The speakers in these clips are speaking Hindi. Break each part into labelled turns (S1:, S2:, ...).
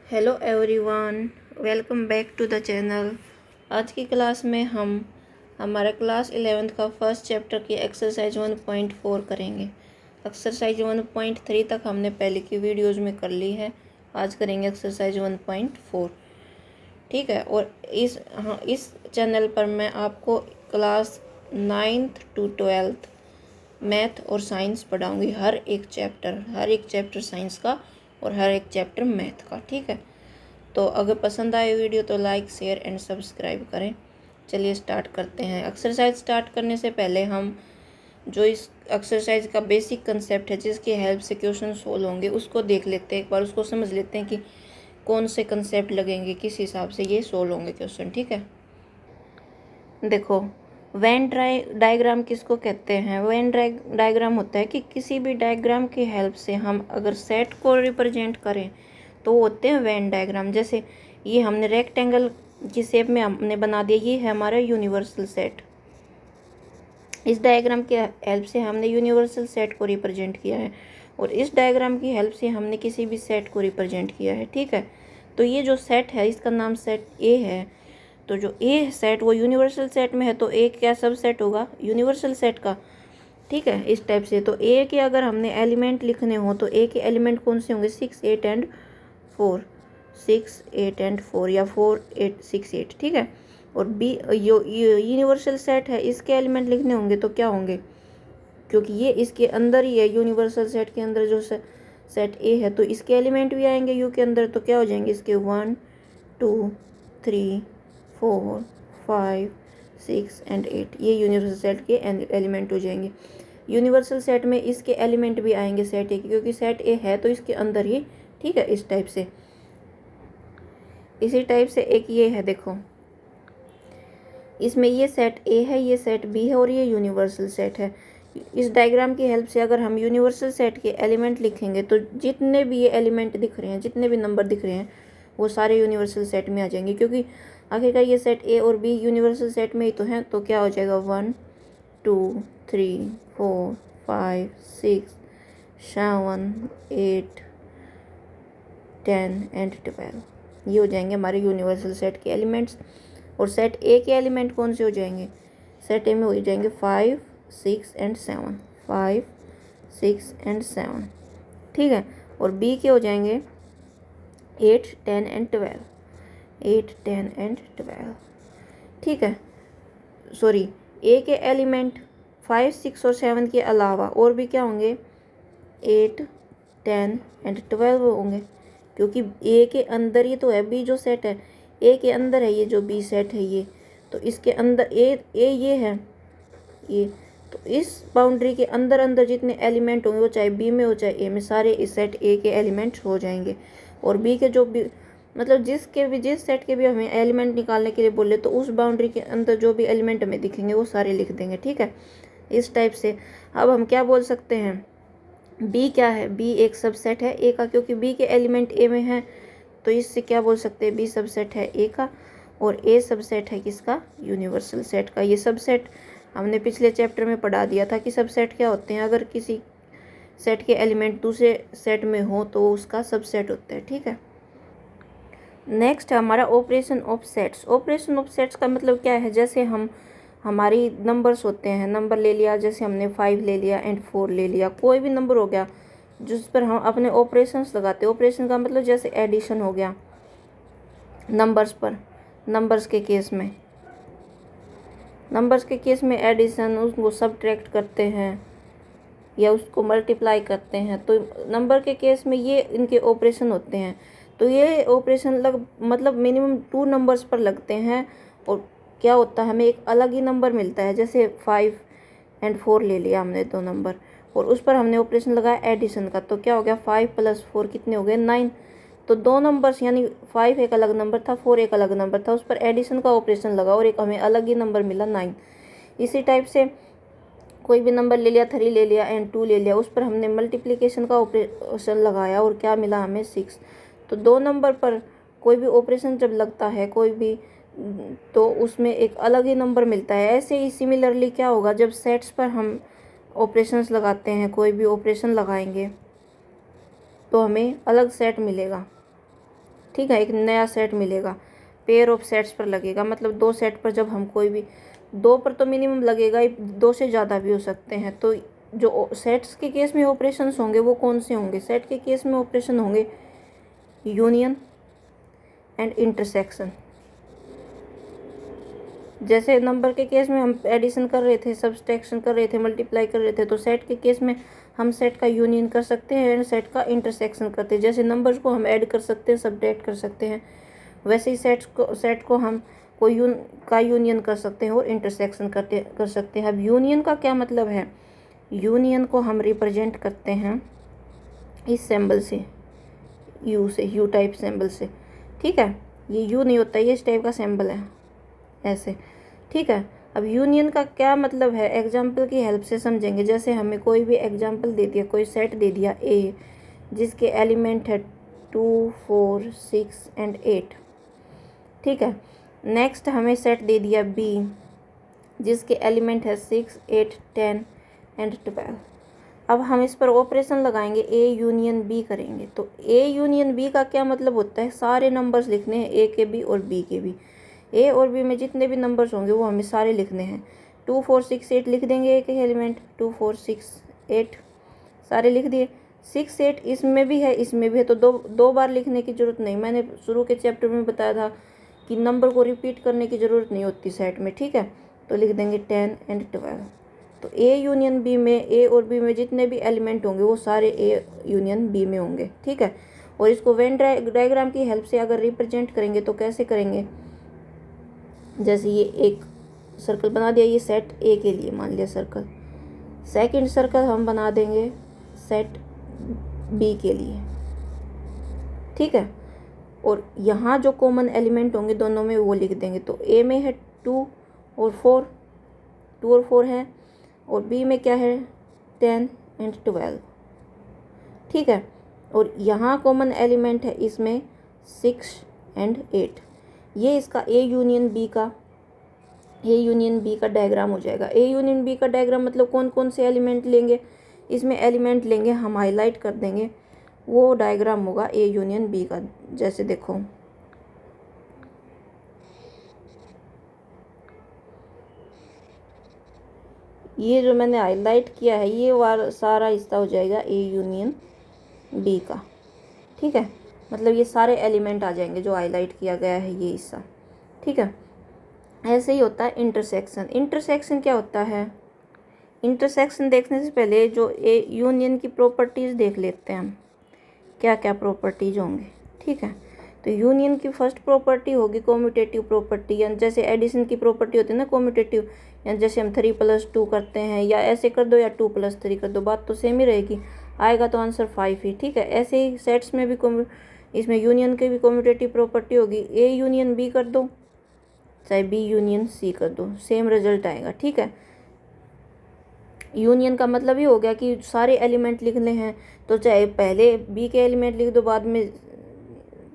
S1: Hello everyone, welcome back to the channel. आज की क्लास में हम हमारा क्लास 11th का फर्स्ट चैप्टर की एक्सरसाइज 1.4 करेंगे। एक्सरसाइज 1.3 तक हमने पहले की वीडियोज़ में कर ली है। आज करेंगे एक्सरसाइज 1.4। ठीक है। और इस चैनल पर मैं आपको class 9th to 12th math और साइंस पढ़ाऊँगी। हर एक चैप्टर साइंस का और हर एक चैप्टर मैथ का। ठीक है। तो अगर पसंद आए वीडियो तो लाइक शेयर एंड सब्सक्राइब करें। चलिए स्टार्ट करते हैं। एक्सरसाइज स्टार्ट करने से पहले हम जो इस एक्सरसाइज का बेसिक कंसेप्ट है जिसकी हेल्प से क्वेश्चन सोल्व होंगे उसको देख लेते हैं। एक बार उसको समझ लेते हैं कि कौन से कंसेप्ट लगेंगे, किस हिसाब से ये सोल्व होंगे क्वेश्चन। ठीक है। देखो, वेन डायग्राम किसको कहते हैं? वेन डायग्राम होता है कि किसी भी डायग्राम की हेल्प से हम अगर सेट को रिप्रेजेंट करें तो वो होते हैं वेन डायग्राम। जैसे ये हमने रेक्टेंगल की शेप में हमने बना दिया, ये है हमारा यूनिवर्सल सेट। इस डायग्राम की हेल्प से हमने यूनिवर्सल सेट को रिप्रेजेंट किया है और इस डायग्राम की हेल्प से हमने किसी भी सेट को रिप्रेजेंट किया है। ठीक है। तो ये जो सेट है इसका नाम सेट ए है। तो जो ए सेट वो यूनिवर्सल सेट में है, तो ए क्या सब सेट होगा यूनिवर्सल सेट का। ठीक है। इस टाइप से तो ए के अगर हमने एलिमेंट लिखने हो तो ए के एलिमेंट कौन से होंगे? 6, 8 एंड 4। 6, 8 एंड 4 या 4, 8, 6, 8। ठीक है। और बी यूनिवर्सल सेट है, इसके एलिमेंट लिखने होंगे तो क्या होंगे? क्योंकि ये इसके अंदर ही है, यूनिवर्सल सेट के अंदर जो सेट ए है तो इसके एलिमेंट भी आएंगे यू के अंदर। तो क्या हो जाएंगे इसके? 1, 2, 3, 4, 5, 6 एंड 8। ये यूनिवर्सल सेट के एलिमेंट हो जाएंगे। यूनिवर्सल सेट में इसके एलिमेंट भी आएंगे सेट ए के, क्योंकि सेट ए है तो इसके अंदर ही। ठीक है। इस टाइप से, इसी टाइप से एक ये है, देखो इसमें ये सेट ए है, ये सेट बी है और ये यूनिवर्सल सेट है। इस डायग्राम की हेल्प से अगर हम यूनिवर्सल सेट के एलिमेंट लिखेंगे तो जितने भी ये एलिमेंट दिख रहे हैं, जितने भी नंबर दिख रहे हैं, वो सारे यूनिवर्सल सेट में आ जाएंगे। क्योंकि आखिरकार ये सेट ए और बी यूनिवर्सल सेट में ही तो हैं। तो क्या हो जाएगा? 1, 2, 3, 4, 5, 6, 7, 8, 10 एंड 12। ये हो जाएंगे हमारे यूनिवर्सल सेट के एलिमेंट्स। और सेट ए के एलिमेंट कौन से हो जाएंगे? सेट ए में हो जाएंगे 5, 6 एंड 7। 5, 6 एंड 7। ठीक है। और बी के हो जाएंगे 8, 10 एंड 12। 8, 10 एंड 12। ठीक है। सॉरी, ए के एलिमेंट 5, 6 और 7 के अलावा और भी क्या होंगे? 8, 10 एंड 12 होंगे। क्योंकि ए के अंदर ही तो है बी जो सेट है, ए के अंदर है ये जो बी सेट है ये। तो इसके अंदर ए ये है ये। तो इस बाउंड्री के अंदर अंदर जितने एलिमेंट होंगे, वो चाहे बी में हो चाहे ए में, सारे इस सेट ए के एलिमेंट हो जाएंगे। और बी के जो भी मतलब जिस सेट के भी हमें एलिमेंट निकालने के लिए बोले तो उस बाउंड्री के अंदर जो भी एलिमेंट हमें दिखेंगे वो सारे लिख देंगे। ठीक है। इस टाइप से अब हम क्या बोल सकते हैं? बी क्या है? बी एक सबसेट है ए का, क्योंकि बी के एलिमेंट ए में है। तो इससे क्या बोल सकते हैं? बी सबसेट है ए का और ए सबसेट है किसका? यूनिवर्सल सेट का। ये सबसेट हमने पिछले चैप्टर में पढ़ा दिया था कि सबसेट क्या होते हैं। अगर किसी सेट के एलिमेंट दूसरे सेट में हो तो उसका सबसेट होता है। ठीक है। नेक्स्ट है हमारा operation of sets. Operation of sets का मतलब क्या है? जैसे हमारी नंबर्स होते हैं, नंबर ले लिया, जैसे हमने 5 ले लिया एंड 4 ले लिया, कोई भी नंबर हो गया जिस पर हम अपने ऑपरेशंस लगाते हैं। ऑपरेशन का मतलब जैसे एडिशन हो गया नंबर्स पर। नंबर्स के केस में एडिशन, उसको सब्ट्रैक्ट करते हैं या उसको मल्टीप्लाई करते हैं। तो नंबर के केस में ये इनके ऑपरेशन होते हैं। तो ये ऑपरेशन मतलब मिनिमम 2 नंबर्स पर लगते हैं। और क्या होता है? हमें एक अलग ही नंबर मिलता है। जैसे 5 एंड 4 ले लिया हमने 2 नंबर और उस पर हमने ऑपरेशन लगाया एडिशन का। तो क्या हो गया? 5 + 4 कितने हो गए? 9। तो 2 नंबर्स यानी 5 एक अलग नंबर था, 4 एक अलग नंबर था, उस पर एडिशन का ऑपरेशन लगा और एक हमें अलग ही नंबर मिला 9। इसी टाइप से कोई भी नंबर ले लिया, 3 ले लिया एंड 2 ले लिया, उस पर हमने मल्टीप्लिकेशन का ऑपरेशन लगाया और क्या मिला हमें? 6। तो 2 नंबर पर कोई भी ऑपरेशन जब लगता है कोई भी, तो उसमें एक अलग ही नंबर मिलता है। ऐसे ही सिमिलरली क्या होगा? जब सेट्स पर हम ऑपरेशंस लगाते हैं, कोई भी ऑपरेशन लगाएंगे तो हमें अलग सेट मिलेगा। ठीक है, एक नया सेट मिलेगा, पेयर ऑफ सेट्स पर लगेगा, मतलब 2 सेट पर जब हम कोई भी 2 पर तो मिनिमम लगेगा ही, 2 से ज़्यादा भी हो सकते हैं। तो जो सेट्स के केस में ऑपरेशंस होंगे वो कौन से होंगे? सेट के केस में ऑपरेशन होंगे यूनियन एंड इंटरसेक्शन। जैसे नंबर के केस में हम एडिशन कर रहे थे, सब्सट्रैक्शन कर रहे थे, मल्टीप्लाई कर रहे थे, तो सेट के केस में हम सेट का यूनियन कर सकते हैं एंड सेट का इंटरसेक्शन करते हैं। जैसे नंबर्स को हम ऐड कर सकते हैं, सब्ट्रैक्ट कर सकते हैं, वैसे ही सेट को हम कोई यूनियन कर सकते हैं और इंटरसेक्शन कर सकते हैं। अब यूनियन का क्या मतलब है? यूनियन को हम रिप्रेजेंट करते हैं इस सिंबल से, यू टाइप सिंबल से। ठीक है, ये यू नहीं होता, ये इस टाइप का सिंबल है ऐसे। ठीक है, अब यूनियन का क्या मतलब है एग्जाम्पल की हेल्प से समझेंगे। जैसे हमें कोई भी एग्जाम्पल दे दिया, कोई सेट दे दिया ए, जिसके एलिमेंट है 2, 4, 6 एंड 8। ठीक है, नेक्स्ट हमें सेट दे दिया बी, जिसके एलिमेंट है 6, 8, 10 एंड 12। अब हम इस पर ऑपरेशन लगाएंगे, ए यूनियन बी करेंगे। तो ए यूनियन बी का क्या मतलब होता है? सारे नंबर्स लिखने हैं, ए के भी और बी के भी। ए और बी में जितने भी नंबर्स होंगे वो हमें सारे लिखने हैं। 2, 4, 6, 8 लिख देंगे एक एलिमेंट, 2, 4, 6, 8 सारे लिख दिए। 6, 8 इसमें भी है, इसमें भी है, तो दो बार लिखने की ज़रूरत नहीं। मैंने शुरू के चैप्टर में बताया था कि नंबर को रिपीट करने की ज़रूरत नहीं होती सेट में। ठीक है, तो लिख देंगे 10 एंड 12। तो ए यूनियन बी में, ए और बी में जितने भी एलिमेंट होंगे वो सारे ए यूनियन बी में होंगे। ठीक है, और इसको वेन डायग्राम की हेल्प से अगर रिप्रेजेंट करेंगे तो कैसे करेंगे? जैसे ये एक सर्कल बना दिया, ये सेट ए के लिए मान लिया सर्कल। सेकंड सर्कल हम बना देंगे सेट बी के लिए। ठीक है, और यहाँ जो कॉमन एलिमेंट होंगे दोनों में वो लिख देंगे। तो ए में है 2 और 4 है, और बी में क्या है 10 एंड 12। ठीक है, और यहाँ कॉमन एलिमेंट है इसमें 6 एंड 8। ये इसका ए यूनियन बी का डायग्राम हो जाएगा। ए यूनियन बी का डायग्राम मतलब कौन कौन से एलिमेंट लेंगे, इसमें एलिमेंट लेंगे, हम हाईलाइट कर देंगे, वो डायग्राम होगा ए यूनियन बी का। जैसे देखो, ये जो मैंने हाईलाइट किया है ये वाला सारा हिस्सा हो जाएगा ए यूनियन बी का। ठीक है, मतलब ये सारे एलिमेंट आ जाएंगे जो हाईलाइट किया गया है ये हिस्सा। ठीक है, ऐसे ही होता है इंटरसेक्शन। इंटरसेक्शन क्या होता है? इंटरसेक्शन देखने से पहले जो ए यूनियन की प्रॉपर्टीज़ देख लेते हैं हम, क्या क्या प्रॉपर्टीज़ होंगे। ठीक है, तो यूनियन की फर्स्ट प्रॉपर्टी होगी कॉम्यूटेटिव प्रॉपर्टी, या जैसे एडिशन की प्रॉपर्टी होती है ना कॉम्यूटेटिव, या जैसे हम 3+2 करते हैं, या ऐसे कर दो या 2+3 कर दो, बात तो सेम ही रहेगी, आएगा तो आंसर 5 ही। ठीक है, ऐसे ही सेट्स में भी इसमें यूनियन की भी कॉम्यूटेटिव प्रॉपर्टी होगी। ए यूनियन बी कर दो चाहे बी यूनियन सी कर दो, सेम रिजल्ट आएगा। ठीक है, यूनियन का मतलब ही हो गया कि सारे एलिमेंट लिखने हैं, तो चाहे पहले बी के एलिमेंट लिख दो, बाद में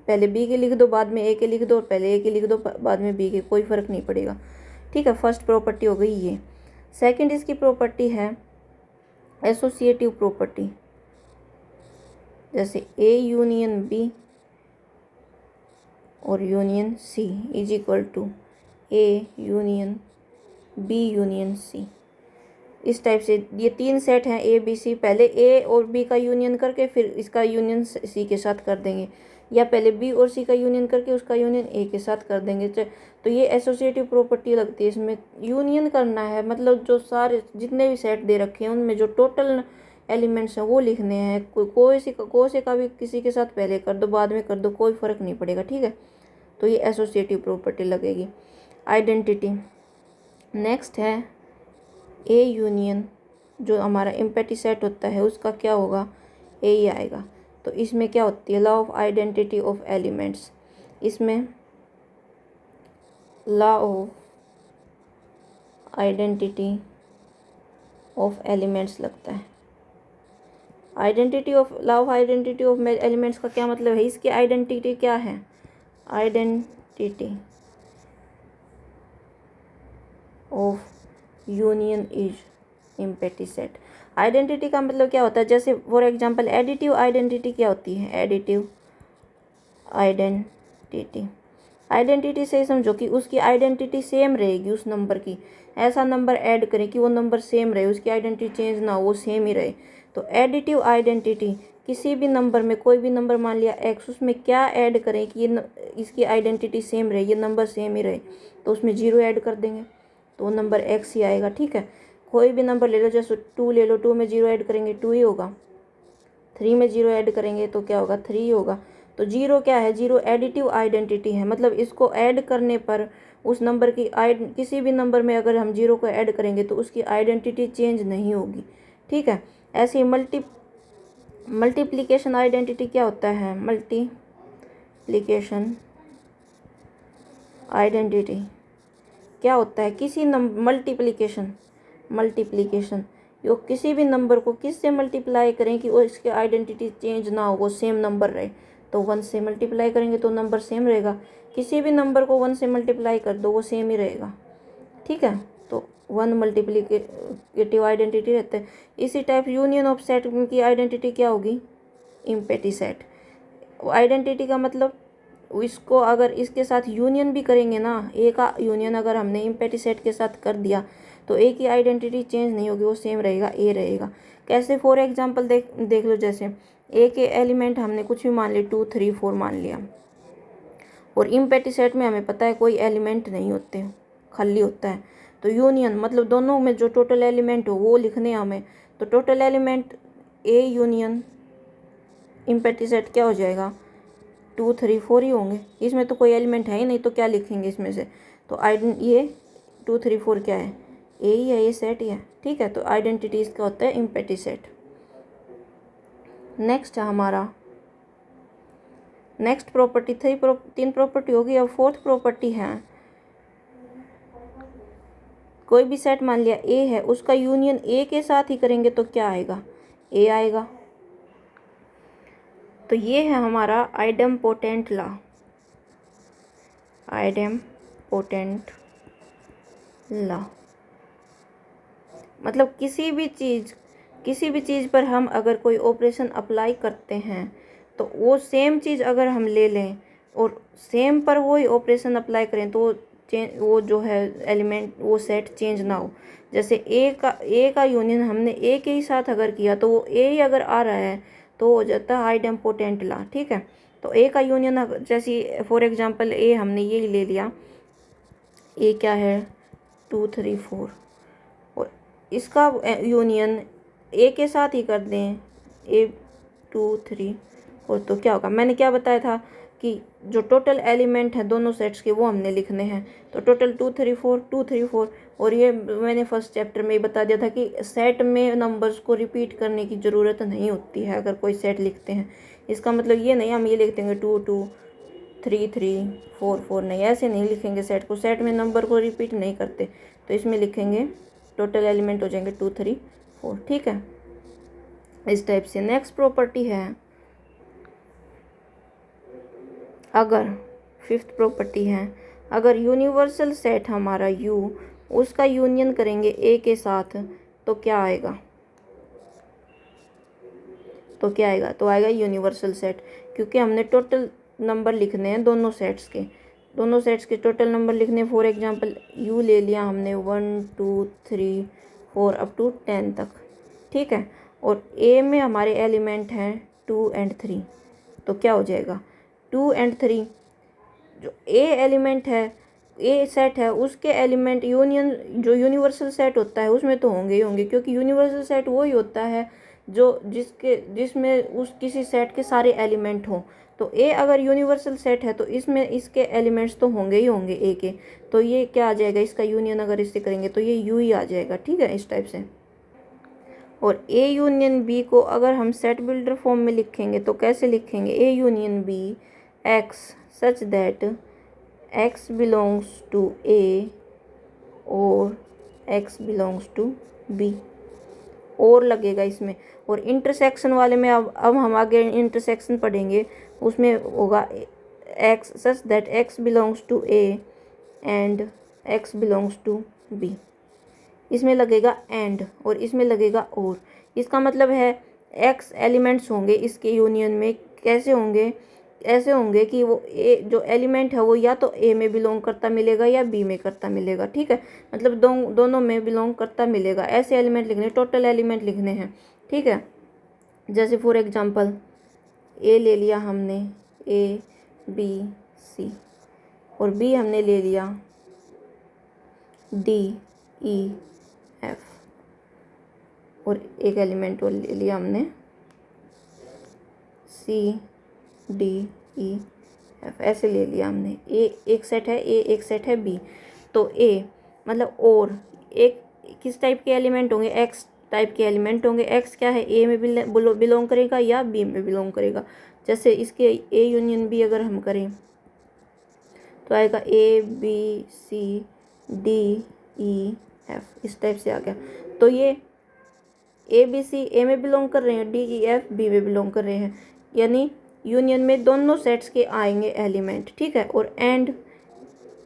S1: पहले बी के लिख दो, बाद में ए के लिख दो, और पहले ए के लिख दो, बाद में बी के, कोई फ़र्क नहीं पड़ेगा। ठीक है, फर्स्ट प्रॉपर्टी हो गई ये। सेकंड इसकी प्रॉपर्टी है एसोसिएटिव प्रॉपर्टी। जैसे ए यूनियन बी और union C is equal to A union B union C. इस टाइप से ये 3 सेट हैं ए बी सी, पहले ए और बी का यूनियन करके फिर इसका यूनियन सी के साथ कर देंगे, या पहले बी और सी का यूनियन करके उसका यूनियन ए के साथ कर देंगे। तो ये एसोसिएटिव प्रॉपर्टी लगती है। इसमें यूनियन करना है, मतलब जो सारे जितने भी सेट दे रखे हैं उनमें जो टोटल एलिमेंट्स हैं वो लिखने हैं। कोई से का भी किसी के साथ पहले कर दो, बाद में कर दो, कोई फ़र्क नहीं पड़ेगा। ठीक है, तो ये एसोसिएटिव प्रॉपर्टी लगेगी। आइडेंटिटी नेक्स्ट है ए यूनियन, जो हमारा एम्पैथी सेट होता है उसका क्या होगा, ए ही आएगा। तो इसमें क्या होती है, law of identity of elements. इसमें law of identity of elements लगता है। Law of identity of elements का क्या मतलब है, इसकी आइडेंटिटी क्या है? Identity of union is empty set. Identity का मतलब क्या होता है? जैसे फॉर एग्जांपल एडिटिव आइडेंटिटी क्या होती है? एडिटिव आइडेंटिटी से समझो कि उसकी आइडेंटिटी सेम रहेगी उस नंबर की। ऐसा नंबर ऐड करें कि वो नंबर सेम रहे, उसकी आइडेंटिटी चेंज ना हो, वो सेम ही रहे। तो एडिटिव आइडेंटिटी, किसी भी नंबर में कोई भी नंबर मान लिया x, उसमें क्या ऐड करें कि इसकी आइडेंटिटी सेम रहे, ये नंबर सेम ही रहे। तो उसमें 0 ऐड कर देंगे तो वो नंबर x ही आएगा। ठीक है, कोई भी नंबर ले लो, जैसे 2 ले लो, 2 में 0 ऐड करेंगे 2 ही होगा। 3 में 0 ऐड करेंगे तो क्या होगा, 3 होगा। तो 0 क्या है, 0 एडिटिव आइडेंटिटी है, मतलब इसको ऐड करने पर उस नंबर की किसी भी नंबर में अगर हम 0 को ऐड करेंगे तो उसकी आइडेंटिटी चेंज नहीं होगी। ठीक है, ऐसे ही मल्टीप्लिकेशन आइडेंटिटी क्या होता है, मल्टीप्लिकेशन आइडेंटिटी क्या होता है, किसी नंबर मल्टीप्लिकेशन जो किसी भी नंबर को किस से मल्टीप्लाई करें कि वो इसकी आइडेंटिटी चेंज ना हो, वो सेम नंबर रहे। तो 1 से मल्टीप्लाई करेंगे तो नंबर सेम रहेगा, किसी भी नंबर को 1 से मल्टीप्लाई कर दो वो सेम ही रहेगा। ठीक है, तो 1 मल्टीप्लिकेटिव आइडेंटिटी रहता है। इसी टाइप यूनियन ऑफ सेट की आइडेंटिटी क्या होगी, इम्पेटी सेट। आइडेंटिटी का मतलब इसको अगर इसके साथ यूनियन भी करेंगे ना, ए का यूनियन अगर हमने इम्पेटी सेट के साथ कर दिया तो ए की आइडेंटिटी चेंज नहीं होगी, वो सेम रहेगा, ए रहेगा। कैसे, फॉर एग्जांपल देख लो, जैसे ए के एलिमेंट हमने कुछ भी मान लिया, 2 3 4 मान लिया, और इम्पेटी सेट में हमें पता है कोई एलिमेंट नहीं होते, खाली होता है। तो यूनियन मतलब दोनों में जो टोटल एलिमेंट हो वो लिखने हैं हमें। तो total element A union empty set क्या हो जाएगा, 2 3 4 ही होंगे। इसमें तो कोई एलिमेंट है ही नहीं, तो क्या लिखेंगे इसमें से। तो ये 2 3 4 क्या है, ए ही है, ये सेट ही है। ठीक है, तो आइडेंटिटी इसका होता है इम्पेटी सेट। नेक्स्ट है हमारा, नेक्स्ट प्रॉपर्टी 3 प्रॉपर्टी होगी। अब 4th प्रॉपर्टी है, कोई भी सेट मान लिया ए है, उसका यूनियन ए के साथ ही करेंगे तो क्या आएगा, ए आएगा। तो ये है हमारा आइडेम्पोटेंट लॉ। आइडेम्पोटेंट लॉ मतलब किसी भी चीज़ पर हम अगर कोई ऑपरेशन अप्लाई करते हैं तो वो सेम चीज़ अगर हम ले लें और सेम पर वही ऑपरेशन अप्लाई करें तो वो जो है एलिमेंट, वो सेट चेंज ना हो। जैसे ए का यूनियन हमने ए के ही साथ अगर किया तो वो ए ही अगर आ रहा है तो हो जाता है आइडेम्पोटेंट लॉ। ठीक है, तो ए का यूनियन जैसे फॉर एग्जांपल ए हमने ये ही ले लिया, ए क्या है 2 3 4, और इसका यूनियन ए के साथ ही कर दें, ए 2 3 4, तो क्या होगा, मैंने क्या बताया था कि जो टोटल एलिमेंट है दोनों सेट्स के वो हमने लिखने हैं। तो टोटल 2 3 4 2 3 4, और ये मैंने फर्स्ट चैप्टर में ही बता दिया था कि सेट में नंबर्स को रिपीट करने की ज़रूरत नहीं होती है अगर कोई सेट लिखते हैं। इसका मतलब ये नहीं हम ये लिख देंगे 2 2 3 3 4 4, नहीं, ऐसे नहीं लिखेंगे सेट को। सेट में नंबर को रिपीट नहीं करते, तो इसमें लिखेंगे टोटल एलिमेंट हो जाएंगे 2 3 4। ठीक है, इस टाइप से। नेक्स्ट प्रॉपर्टी है, अगर 5th प्रॉपर्टी है, अगर यूनिवर्सल सेट हमारा U, उसका यूनियन करेंगे A के साथ तो क्या आएगा, तो आएगा यूनिवर्सल सेट, क्योंकि हमने टोटल नंबर लिखने हैं दोनों सेट्स के टोटल नंबर लिखने। फॉर एग्जांपल U ले लिया हमने 1 2 3 4 अप टू 10 तक। ठीक है, और A में हमारे एलिमेंट हैं 2 और 3, तो क्या हो जाएगा 2 और 3, जो ए एलिमेंट है, ए सेट है, उसके एलिमेंट यूनियन जो यूनिवर्सल सेट होता है उसमें तो होंगे ही होंगे, क्योंकि यूनिवर्सल सेट वही होता है जो जिसमें उस किसी सेट के सारे एलिमेंट हों। तो ए अगर यूनिवर्सल सेट है तो इसमें इसके एलिमेंट्स तो होंगे ही होंगे ए के, तो ये क्या आ जाएगा, इसका यूनियन अगर इससे करेंगे तो ये यू ही आ जाएगा। ठीक है, इस टाइप से। और ए यूनियन बी को अगर हम सेट बिल्डर फॉर्म में लिखेंगे तो कैसे लिखेंगे, A union B X such that x belongs to A और x belongs to B, और लगेगा इसमें। और इंटरसेक्शन वाले में अब हम आगे इंटरसेक्शन पढ़ेंगे, उसमें होगा x such that x belongs to A and x belongs to B। इसमें लगेगा एंड और इसमें लगेगा और। इसका मतलब है x एलिमेंट्स होंगे इसके यूनियन में, कैसे होंगे, ऐसे होंगे कि वो ए जो एलिमेंट है वो या तो ए में बिलोंग करता मिलेगा या बी में करता मिलेगा, ठीक है, मतलब दोनों में बिलोंग करता मिलेगा। ऐसे एलिमेंट लिखने, टोटल एलिमेंट लिखने हैं, ठीक है। जैसे फॉर एग्जांपल ए ले लिया हमने, ए बी सी, और बी हमने ले लिया डी ई एफ, और एक एलिमेंट और ले लिया हमने सी डी ई एफ, ऐसे ले लिया हमने। ए एक सेट है, ए एक सेट है बी। तो ए मतलब और एक किस टाइप के एलिमेंट होंगे, एक्स टाइप के एलिमेंट होंगे। एक्स क्या है, ए में बिलोंग करेगा या बी में बिलोंग करेगा। जैसे इसके ए यूनियन बी अगर हम करें तो आएगा A B C D E F, इस टाइप से आ गया। तो ये ए बी सी ए में बिलोंग कर रहे हैं, डी ई एफ बी में बिलोंग कर रहे हैं, यानी यूनियन में दोनों सेट्स के आएंगे एलिमेंट, ठीक है। और एंड,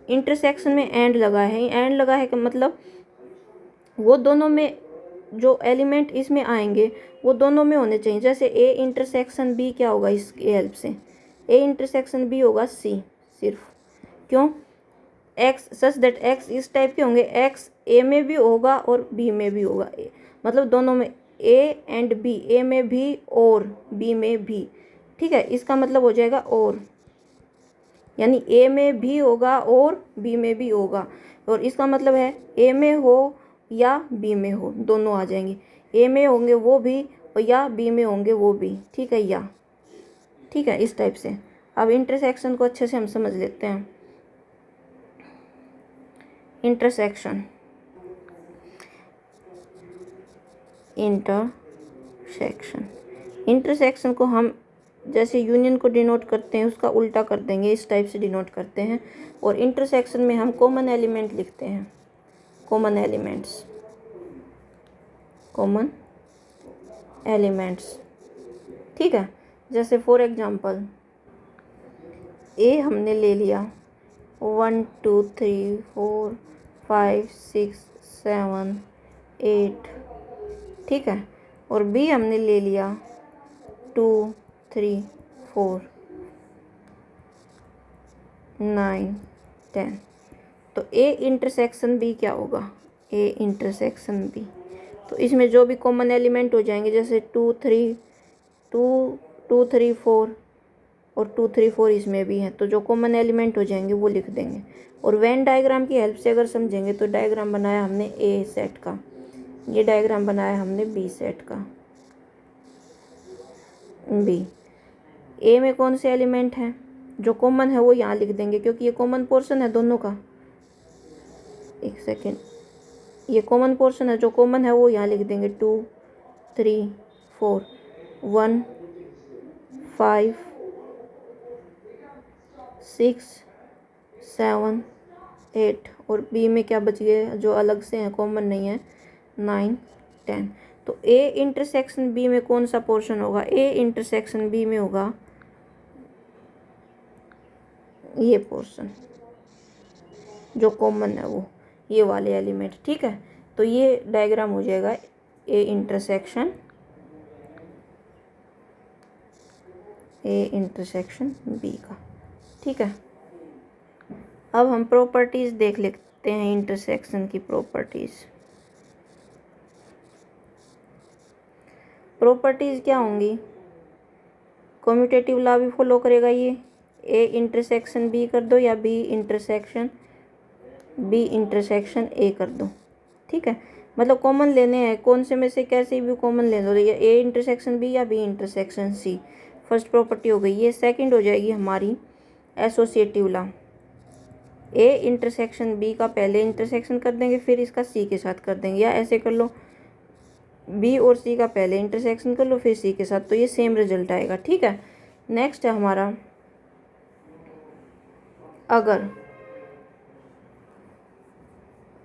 S1: इंटरसेक्शन में एंड लगा है, एंड लगा है का मतलब वो दोनों में जो एलिमेंट इसमें आएंगे वो दोनों में होने चाहिए। जैसे ए इंटरसेक्शन बी क्या होगा, इसकी हेल्प से ए इंटरसेक्शन बी होगा सी सिर्फ, क्यों, एक्स सच दैट एक्स इस टाइप के होंगे, एक्स ए में भी होगा और बी में भी होगा, मतलब दोनों में, ए एंड बी, ए में भी और बी में भी, ठीक है। इसका मतलब हो जाएगा और, यानी ए में भी होगा और बी में भी होगा, और इसका मतलब है ए में हो या बी में हो, दोनों आ जाएंगे। ए में होंगे वो भी और या बी में होंगे वो भी, ठीक है, या, ठीक है, इस टाइप से। अब इंटरसेक्शन को अच्छे से हम समझ लेते हैं। इंटरसेक्शन, इंटरसेक्शन को हम जैसे यूनियन को डिनोट करते हैं उसका उल्टा कर देंगे, इस टाइप से डिनोट करते हैं। और इंटरसेक्शन में हम कॉमन एलिमेंट लिखते हैं, कॉमन एलिमेंट्स, ठीक है। जैसे फॉर एग्जांपल ए हमने ले लिया 1 2 3 4 5 6 7 8, ठीक है, और बी हमने ले लिया 2 3 4 9 10। तो ए इंटरसेक्शन बी क्या होगा, ए इंटरसेक्शन बी, तो इसमें जो भी कॉमन एलिमेंट हो जाएंगे, जैसे 2 3 4 और 2 3 4 इसमें भी हैं, तो जो कॉमन एलिमेंट हो जाएंगे वो लिख देंगे। और वेन डायग्राम की हेल्प से अगर समझेंगे तो डायग्राम बनाया हमने ए सेट का, ये डायग्राम बनाया हमने बी सेट का। बी, ए में कौन से एलिमेंट हैं, जो कॉमन है वो यहाँ लिख देंगे क्योंकि ये कॉमन पोर्शन है दोनों का। एक सेकेंड, ये कॉमन पोर्शन है, जो कॉमन है वो यहाँ लिख देंगे 2 3 4 1 5 6 7 8, और बी में क्या बच गए जो अलग से हैं, कॉमन नहीं है, 9 10। तो ए इंटरसेक्शन बी में कौन सा पोर्शन होगा, ए इंटरसेक्शन बी में होगा ये पोर्शन, जो कॉमन है वो ये वाले एलिमेंट, ठीक है। तो ये डायग्राम हो जाएगा ए इंटरसेक्शन बी का, ठीक है। अब हम प्रॉपर्टीज देख लेते हैं, इंटरसेक्शन की प्रॉपर्टीज क्या होंगी, कम्यूटेटिव लॉ भी फॉलो करेगा ये, ए इंटरसेक्शन बी कर दो या बी इंटरसेक्शन ए कर दो, ठीक है। मतलब कॉमन लेने हैं, कौन से में से कैसे भी कॉमन ले लो, ये ए इंटरसेक्शन बी या B intersection C, first property हो गई। ये सेकंड हो जाएगी हमारी associative law, A intersection B का पहले इंटरसेक्शन कर देंगे फिर इसका सी के साथ कर देंगे, या ऐसे कर लो बी और सी का पहले इंटरसेक्शन कर लो फिर सी के साथ, तो ये सेम रिजल्ट आएगा, ठीक है। नेक्स्ट है हमारा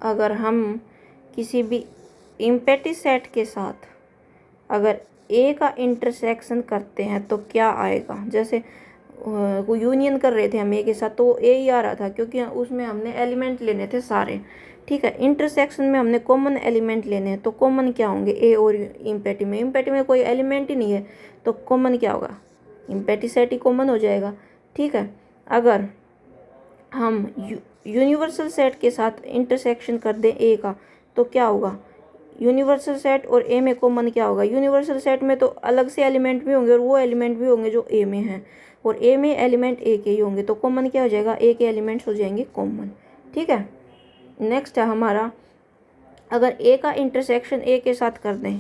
S1: अगर हम किसी भी इम्पेटी सेट के साथ अगर ए का इंटरसेक्शन करते हैं तो क्या आएगा। जैसे वो यूनियन कर रहे थे हम ए के साथ तो ए ही आ रहा था क्योंकि उसमें हमने एलिमेंट लेने थे सारे, ठीक है। इंटरसेक्शन में हमने कॉमन एलिमेंट लेने हैं, तो कॉमन क्या होंगे, ए और इम्पेटी में कोई एलिमेंट ही नहीं है, तो कॉमन क्या होगा इम्पैटी सेट ही कॉमन हो जाएगा। ठीक है, अगर हम यूनिवर्सल सेट के साथ इंटरसेक्शन कर दें ए का तो क्या होगा, यूनिवर्सल सेट और ए में कॉमन क्या होगा, यूनिवर्सल सेट में तो अलग से एलिमेंट भी होंगे और वो एलिमेंट भी होंगे जो ए में हैं, और ए में एलिमेंट ए के ही होंगे, तो कॉमन क्या हो जाएगा, ए के एलिमेंट्स हो जाएंगे कॉमन। ठीक है, नेक्स्ट है हमारा, अगर ए का इंटरसेक्शन ए के साथ कर दें,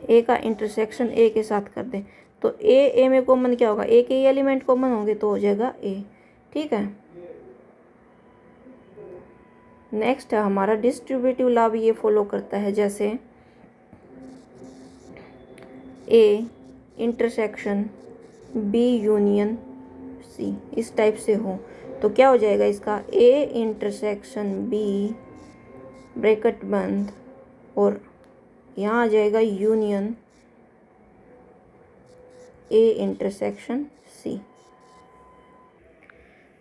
S1: ए का इंटरसेक्शन ए के साथ कर दें तो ए में कॉमन क्या होगा, ए के ही एलिमेंट कॉमन होंगे तो हो जाएगा ए। ठीक है, नेक्स्ट है हमारा डिस्ट्रीब्यूटिव लॉ भी ये फॉलो करता है, जैसे A intersection B union C इस टाइप से हो तो क्या हो जाएगा इसका, ए इंटरसेक्शन बी ब्रैकेट बंद और यहाँ आ जाएगा यूनियन ए इंटरसेक्शन सी।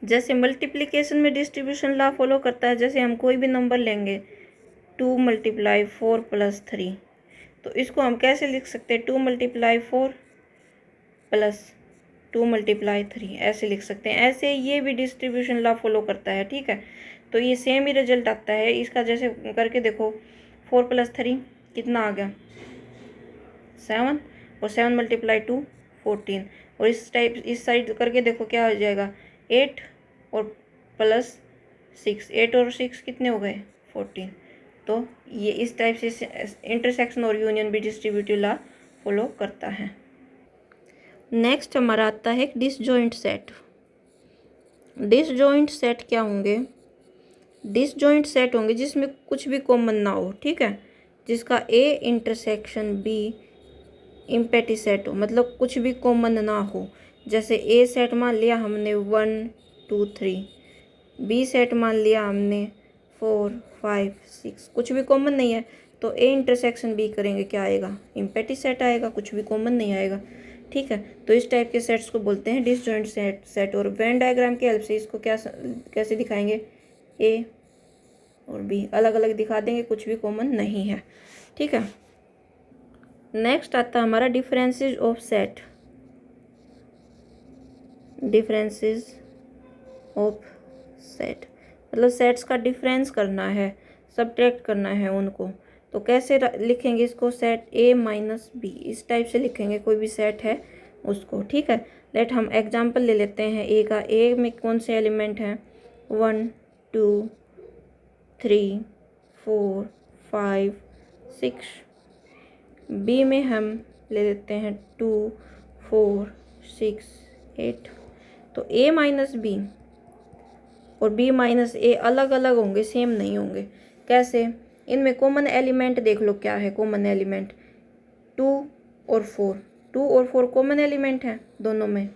S1: जैसे मल्टीप्लिकेशन में डिस्ट्रीब्यूशन लॉ फॉलो करता है, जैसे हम कोई भी नंबर लेंगे 2 × 4 + 3 तो इसको हम कैसे लिख सकते हैं, 2 × 4 + 2 × 3 ऐसे लिख सकते हैं। ऐसे ये भी डिस्ट्रीब्यूशन लॉ फॉलो करता है। ठीक है, तो ये सेम ही रिजल्ट आता है इसका, जैसे करके देखो 4 + 3 कितना आ गया 7 और 7 × 2 14 और इस साइड करके देखो क्या हो जाएगा 8 और +6 8 और 6 कितने हो गए 14। तो ये इस टाइप से इंटरसेक्शन और यूनियन भी डिस्ट्रीब्यूटिव लॉ फॉलो करता है। नेक्स्ट हमारा आता है डिसजॉइंट सेट। डिसजॉइंट सेट क्या होंगे, डिसजॉइंट सेट होंगे जिसमें कुछ भी कॉमन ना हो। ठीक है, जिसका ए इंटरसेक्शन बी इम्पैटी सेट हो, मतलब कुछ भी कॉमन ना हो। जैसे ए सेट मान लिया हमने 1 2 3, बी सेट मान लिया हमने 4 5 6, कुछ भी कॉमन नहीं है तो ए इंटरसेक्शन बी करेंगे क्या आएगा, इम्पैटी सेट आएगा, कुछ भी कॉमन नहीं आएगा। ठीक है, तो इस टाइप के सेट्स को बोलते हैं डिसजॉइंट सेट। और वेन डायग्राम की हेल्प से इसको कैसे दिखाएंगे, ए और बी अलग अलग दिखा देंगे, कुछ भी कॉमन नहीं है। ठीक है, नेक्स्ट आता है हमारा differences of set. Differences of set मतलब सेट्स का डिफरेंस करना है, सब्ट्रैक्ट करना है उनको, तो कैसे लिखेंगे इसको, सेट ए - बी इस टाइप से लिखेंगे कोई भी सेट है उसको। ठीक है, लेट हम एग्जांपल ले लेते हैं ए का। ए में कौन से एलिमेंट हैं 1 2 3 4 5 6। बी में हम ले लेते हैं 2 4 6 8। तो ए - बी और बी - ए अलग अलग होंगे, सेम नहीं होंगे। कैसे, इनमें कॉमन एलिमेंट देख लो क्या है, कॉमन एलिमेंट 2 और 4, 2 और 4 कॉमन एलिमेंट हैं दोनों में।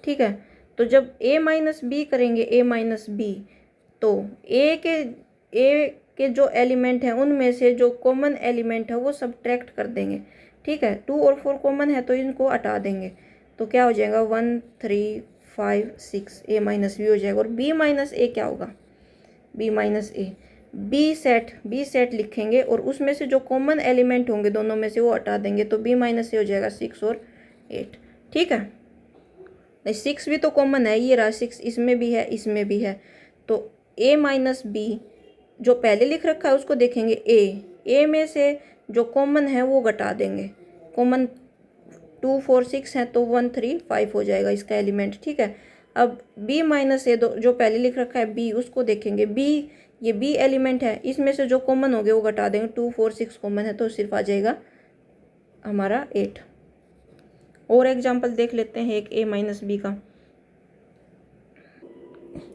S1: ठीक है, तो जब ए - बी करेंगे, ए - बी, तो ए के जो एलिमेंट हैं उनमें से जो कॉमन एलिमेंट है वो सब्ट्रैक्ट कर देंगे। ठीक है, 2 और 4 कॉमन है तो इनको हटा देंगे, तो क्या हो जाएगा 1 3 5 6 ए - बी हो जाएगा। और बी - ए क्या होगा, बी - ए बी सेट लिखेंगे और उसमें से जो कॉमन एलिमेंट होंगे दोनों में से वो हटा देंगे, तो बी - ए हो जाएगा 6 और 8। ठीक है, नहीं 6 भी तो कॉमन है, ये रहा 6 इसमें भी है इसमें भी है, तो ए - बी जो पहले लिख रखा है उसको देखेंगे, ए में से जो कॉमन है वो घटा देंगे। कॉमन 2 4 6 है तो 1 3 5 हो जाएगा इसका एलिमेंट। ठीक है, अब बी - ए जो पहले लिख रखा है बी उसको देखेंगे, ये बी एलिमेंट है, इसमें से जो कॉमन हो गए वो घटा देंगे। 2 4 6 कॉमन है तो सिर्फ आ जाएगा हमारा 8। और एग्जाम्पल देख लेते हैं एक ए - बी का।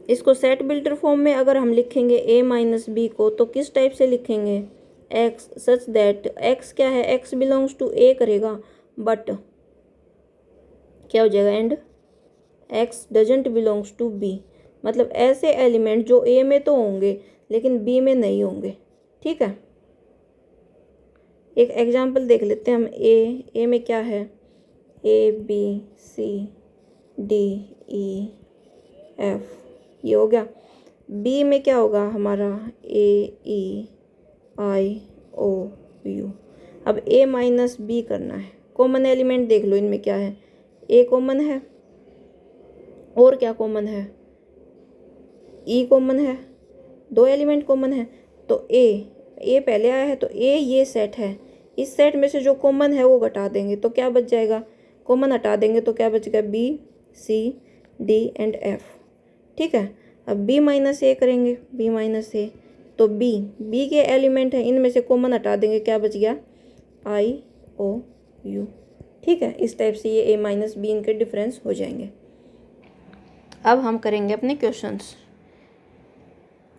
S1: इसको सेट बिल्डर फॉर्म में अगर हम लिखेंगे ए - बी को तो किस टाइप से लिखेंगे, एक्स सच दैट एक्स क्या है, एक्स बिलोंग्स टू ए करेगा, बट क्या हो जाएगा and X doesn't belongs to B, मतलब ऐसे एलिमेंट जो ए में तो होंगे लेकिन बी में नहीं होंगे। ठीक है, एक एग्जांपल देख लेते हैं हम। ए में क्या है, A B C D E F ये हो गया। बी में क्या होगा हमारा, ए ई आई ओ यू। अब ए - बी करना है कॉमन एलिमेंट देख लो इनमें क्या है, ए कॉमन है और क्या कॉमन है, ई कॉमन है, दो एलिमेंट कॉमन है। तो ए पहले आया है तो ए ये सेट है, इस सेट में से जो कॉमन है वो घटा देंगे तो क्या बच जाएगा, कॉमन हटा देंगे तो क्या बचेगा, B C D and F. ठीक है, अब बी माइनस ए करेंगे, बी माइनस ए तो बी के एलिमेंट हैं, इनमें से कॉमन हटा देंगे, क्या बच गया, आई ओ यू। ठीक है, इस टाइप से ये ए माइनस बी इनके डिफरेंस हो जाएंगे। अब हम करेंगे अपने questions.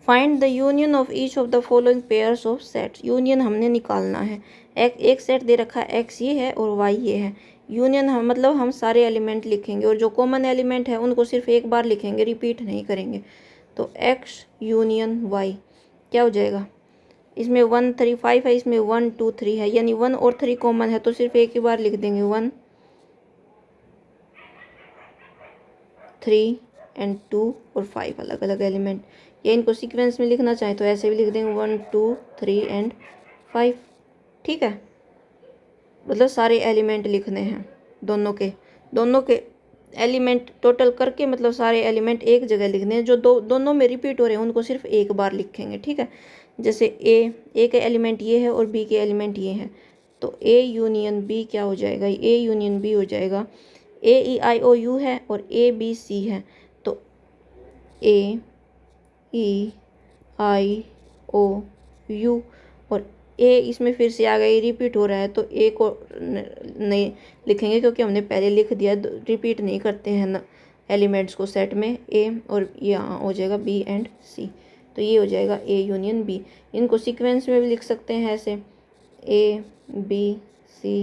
S1: Find the union of each of the following pairs of set. Union हमने निकालना है, एक सेट दे रखा है, एक्स ये है और वाई ये है। यूनियन हम मतलब हम सारे एलिमेंट लिखेंगे और जो कॉमन एलिमेंट है उनको सिर्फ एक बार लिखेंगे, रिपीट नहीं करेंगे। तो एक्स यूनियन वाई क्या हो जाएगा, इसमें 1 3 5 है, इसमें 1 2 3 है, यानी 1 और 3 कॉमन है तो सिर्फ एक ही बार लिख देंगे, 1 3 एंड 2 और 5 अलग अलग एलिमेंट। या इनको सीक्वेंस में लिखना चाहें तो ऐसे भी लिख देंगे 1 2 3 एंड 5। ठीक है, मतलब सारे एलिमेंट लिखने हैं, दोनों के एलिमेंट टोटल करके, मतलब सारे एलिमेंट एक जगह लिखने हैं, जो दोनों में रिपीट हो रहे हैं उनको सिर्फ एक बार लिखेंगे। ठीक है, जैसे ए के एलिमेंट ये है और बी के एलिमेंट ये हैं, तो ए यूनियन बी क्या हो जाएगा, ए यूनियन बी हो जाएगा। ए ई आई ओ यू है और ए बी सी है, तो ए ई आई ओ यू और ए इसमें फिर से आ गई, रिपीट हो रहा है तो ए को नहीं लिखेंगे क्योंकि हमने पहले लिख दिया, रिपीट नहीं करते हैं ना एलिमेंट्स को सेट में। ए और यहाँ हो जाएगा बी एंड सी, तो ये हो जाएगा ए यूनियन बी। इनको सीक्वेंस में भी लिख सकते हैं ऐसे, ए B C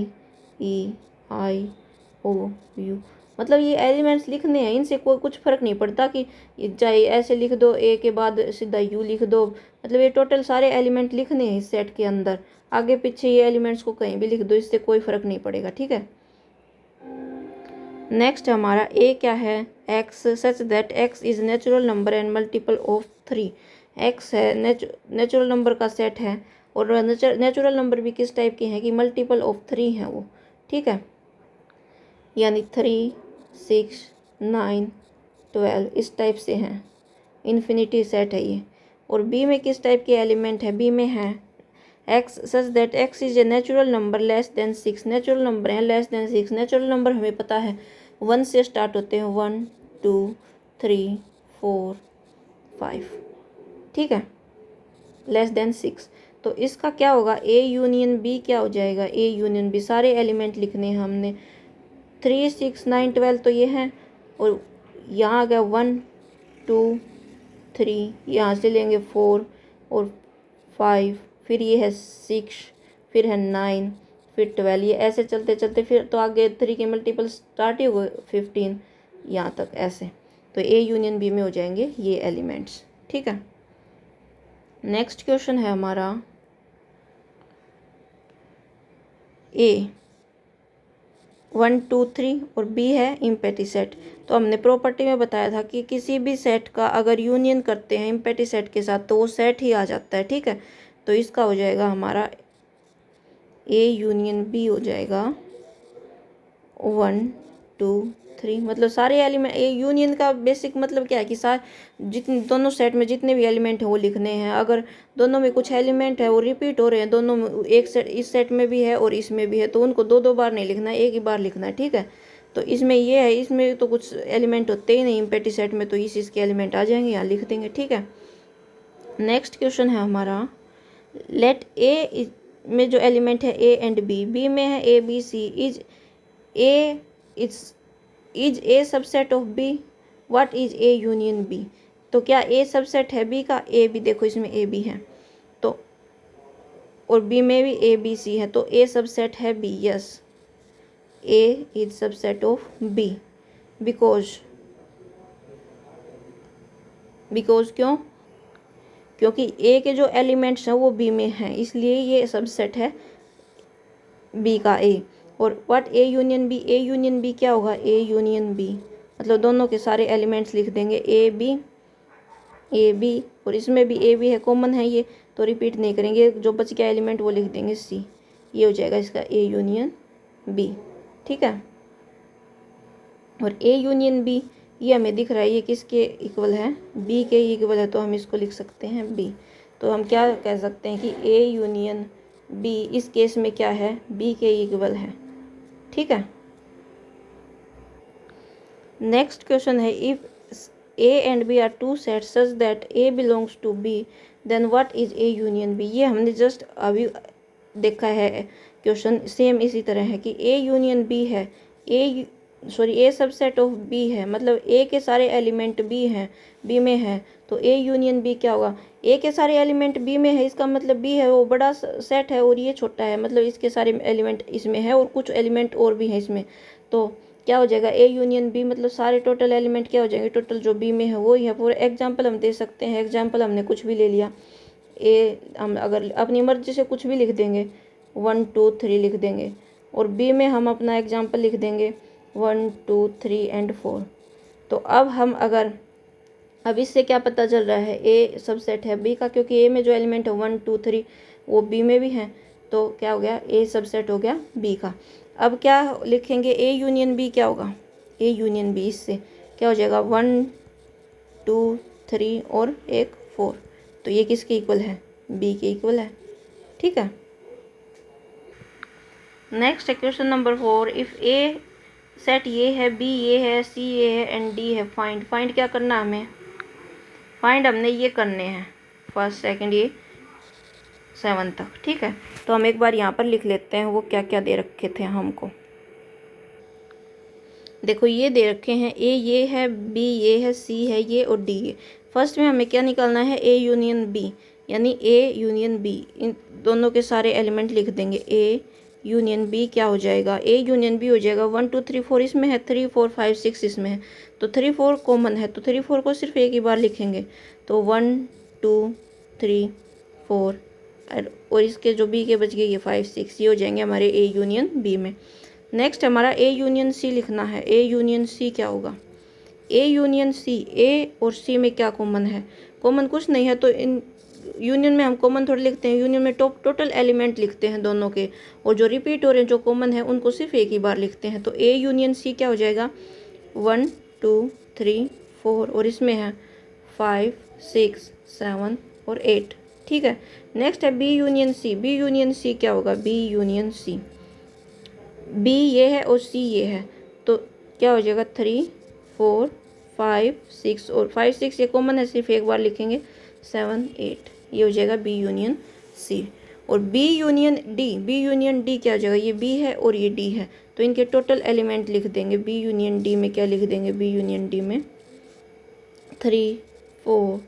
S1: E I O you, मतलब ये एलिमेंट्स लिखने हैं, इनसे कोई कुछ फ़र्क नहीं पड़ता कि चाहे ऐसे लिख दो ए के बाद सीधा यू लिख दो, मतलब ये टोटल सारे एलिमेंट लिखने हैं इस सेट के अंदर, आगे पीछे ये एलिमेंट्स को कहीं भी लिख दो, इससे कोई फ़र्क नहीं पड़ेगा। ठीक है, नेक्स्ट हमारा ए क्या है, x such that x is natural number and multiple of 3। X है नेचुरल नंबर का सेट है और नेचुरल नंबर भी किस टाइप के हैं कि मल्टीपल ऑफ 3 हैं वो। ठीक है, यानी 3 6 9 12 इस टाइप से हैं, इन्फिनिटी सेट है ये। और बी में किस टाइप के एलिमेंट है, बी में है x such that X is a natural number less than 6, natural number है लेस देन 6। नेचुरल नंबर हमें पता है 1 से स्टार्ट होते हैं, 1 2 3 4 5। ठीक है, लेस देन 6, तो इसका क्या होगा, ए यूनियन बी क्या हो जाएगा, ए यूनियन बी। सारे एलिमेंट लिखने हैं हमने, 3 6 9 12 तो ये हैं, और यहाँ आ गया 1 2 3, यहाँ से लेंगे 4 और 5, फिर ये है 6, फिर है 9, फिर 12, ये ऐसे चलते चलते फिर तो आगे 3 के मल्टीपल स्टार्ट ही हो गए 15 यहाँ तक ऐसे। तो ए यूनियन बी में हो जाएंगे ये एलिमेंट्स। ठीक है, नेक्स्ट क्वेश्चन है हमारा ए 1 2 3 और बी है इम्पैटी सेट। तो हमने प्रॉपर्टी में बताया था कि किसी भी सेट का अगर यूनियन करते हैं इम्पैटी सेट के साथ तो वो सेट ही आ जाता है। ठीक है, तो इसका हो जाएगा हमारा ए यूनियन बी हो जाएगा 1 2 3, मतलब सारे एलिमेंट। ए यूनियन का बेसिक मतलब क्या है कि जितने दोनों सेट में जितने भी एलिमेंट हैं वो लिखने हैं। अगर दोनों में कुछ एलिमेंट है वो रिपीट हो रहे हैं, दोनों में एक सेट इस सेट में भी है और इसमें भी है, तो उनको दो बार नहीं लिखना है, एक ही बार लिखना है। ठीक है, तो इसमें ये है, इसमें तो कुछ एलिमेंट होते ही नहीं इम्पैटी सेट में, तो इसके एलिमेंट आ जाएंगे, यहाँ लिख देंगे। ठीक है, नेक्स्ट क्वेश्चन है हमारा लेट ए में जो एलिमेंट है ए एंड बी, बी में है A B C, is a subset of B, what is A union B. तो क्या ए सबसेट है बी का, ए बी देखो इसमें ए बी है तो, और बी में भी ए बी सी है, तो ए सबसेट है B. Yes, A is subset of B because क्यों, क्योंकि ए के जो एलिमेंट्स हैं वो बी में हैं, इसलिए ये सबसेट है बी का ए। और what A union B, A union B क्या होगा, ए यूनियन बी मतलब दोनों के सारे एलिमेंट्स लिख देंगे, ए बी और इसमें भी ए बी है, कॉमन है ये, तो रिपीट नहीं करेंगे, जो बच गया एलिमेंट वो लिख देंगे सी। ये हो जाएगा इसका ए यूनियन बी, ठीक है। और ए यूनियन बी ये हमें दिख रहा है ये किसके इक्वल है, बी के इक्वल है, तो हम इसको लिख सकते हैं बी। तो हम क्या कह सकते हैं कि ए यूनियन बी इस केस में क्या है, बी के इक्वल है, ठीक है। नेक्स्ट क्वेश्चन है, if A and B are two sets such that A belongs to B then what is A union B. ये हमने जस्ट अभी देखा है, क्वेश्चन सेम इसी तरह है कि ए यूनियन बी है, ए सबसेट ऑफ बी है, मतलब ए के सारे एलिमेंट बी हैं, बी में है, तो ए यूनियन बी क्या होगा, ए के सारे एलिमेंट बी में है, इसका मतलब बी है वो बड़ा सेट है और ये छोटा है, मतलब इसके सारे एलिमेंट इसमें है और कुछ एलिमेंट और भी है इसमें, तो क्या हो जाएगा ए यूनियन बी, मतलब सारे टोटल एलिमेंट क्या हो जाएंगे, टोटल जो बी में है वो ही है। फॉर एग्जाम्पल हम दे सकते हैं, एग्जाम्पल हमने कुछ भी ले लिया, हम अगर अपनी मर्जी से कुछ भी लिख देंगे, 1 2 3 लिख देंगे, और बी में हम अपना एग्जाम्पल लिख देंगे 1 2 3 एंड 4। तो अब इससे क्या पता चल रहा है, ए सबसेट है बी का, क्योंकि ए में जो एलिमेंट है 1 2 3 वो बी में भी हैं, तो क्या हो गया, ए सबसेट हो गया बी का। अब क्या लिखेंगे, ए यूनियन बी क्या होगा, ए यूनियन बी इससे क्या हो जाएगा, 1 2 3 और एक 4, तो ये किसके इक्वल है, बी के इक्वल है, ठीक है। नेक्स्ट है question number 4, if A set ये है, बी ये है, सी ये है एंड डी है, फाइंड क्या करना है हमें, फाइंड हमने ये करने हैं फर्स्ट सेकंड ये 7 तक, ठीक है। तो हम एक बार यहाँ पर लिख लेते हैं वो क्या क्या दे रखे थे हमको। देखो ये दे रखे हैं, ए ये है, बी ये है, सी है ये और डी ये। फर्स्ट में हमें क्या निकालना है, ए यूनियन बी, यानी ए यूनियन बी, इन दोनों के सारे एलिमेंट लिख देंगे, ए यूनियन बी क्या हो जाएगा, ए यूनियन बी हो जाएगा 1 2 3 4 इसमें है, 3 4 5 6 इसमें है, तो 3 4 कॉमन है, तो 3 4 को सिर्फ एक ही बार लिखेंगे, तो 1 2 3 4 और इसके जो बी के बच गए ये 5 6, ये हो जाएंगे हमारे ए यूनियन बी में। नेक्स्ट हमारा ए यूनियन सी लिखना है, ए यूनियन सी क्या होगा, ए यूनियन सी, ए और सी में क्या कॉमन है, कॉमन कुछ नहीं है, तो इन यूनियन में हम कॉमन थोड़ी लिखते हैं, यूनियन में टोटल एलिमेंट लिखते हैं दोनों के, और जो रिपीट हो रहे हैं जो कॉमन है उनको सिर्फ एक ही बार लिखते हैं, तो ए यूनियन सी क्या हो जाएगा 1 2 3 4 और इसमें है 5 6 7 और 8, ठीक है। नेक्स्ट है B union C, B union C क्या होगा, बी यूनियन सी, बी ये है और सी ये है, तो क्या हो जाएगा 3 4 5 6 और 5 6 ये कॉमन है, सिर्फ एक बार लिखेंगे 7 8, ये हो जाएगा बी यूनियन सी। और B union D, B union D क्या हो जाएगा, ये बी है और ये डी है, तो इनके टोटल एलिमेंट लिख देंगे, बी यूनियन डी में क्या लिख देंगे, बी यूनियन डी में 3 4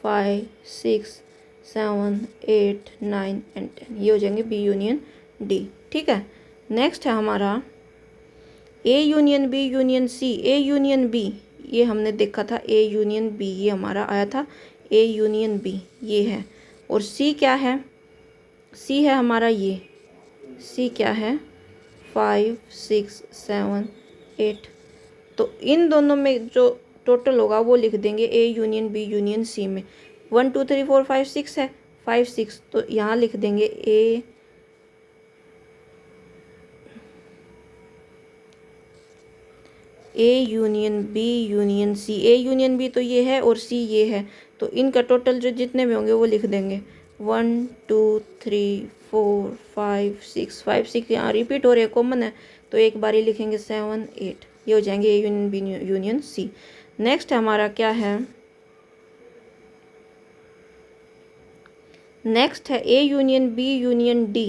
S1: 5 6 7 8 9 एंड 10, ये हो जाएंगे बी यूनियन डी, ठीक है। नेक्स्ट है हमारा A union B union C, A union B ये हमने देखा था, ए यूनियन बी ये हमारा आया था, ए यूनियन बी ये है, और सी क्या है, सी है हमारा ये, सी क्या है 5 6 7 8, तो इन दोनों में जो टोटल होगा वो लिख देंगे A union B union C में, 1 2 3 4 5 6 है, 5 6 तो यहाँ लिख देंगे A union B union C, A union B तो ये है और सी ये है, तो इनका टोटल जो जितने भी होंगे वो लिख देंगे 1 2 3 4 5 6, 5 6 यहाँ रिपीट हो रहे हैं कॉमन है, तो एक बार ही लिखेंगे 7 8, ये हो जाएंगे A union B union C. Next हमारा क्या है, नेक्स्ट है A union B union D,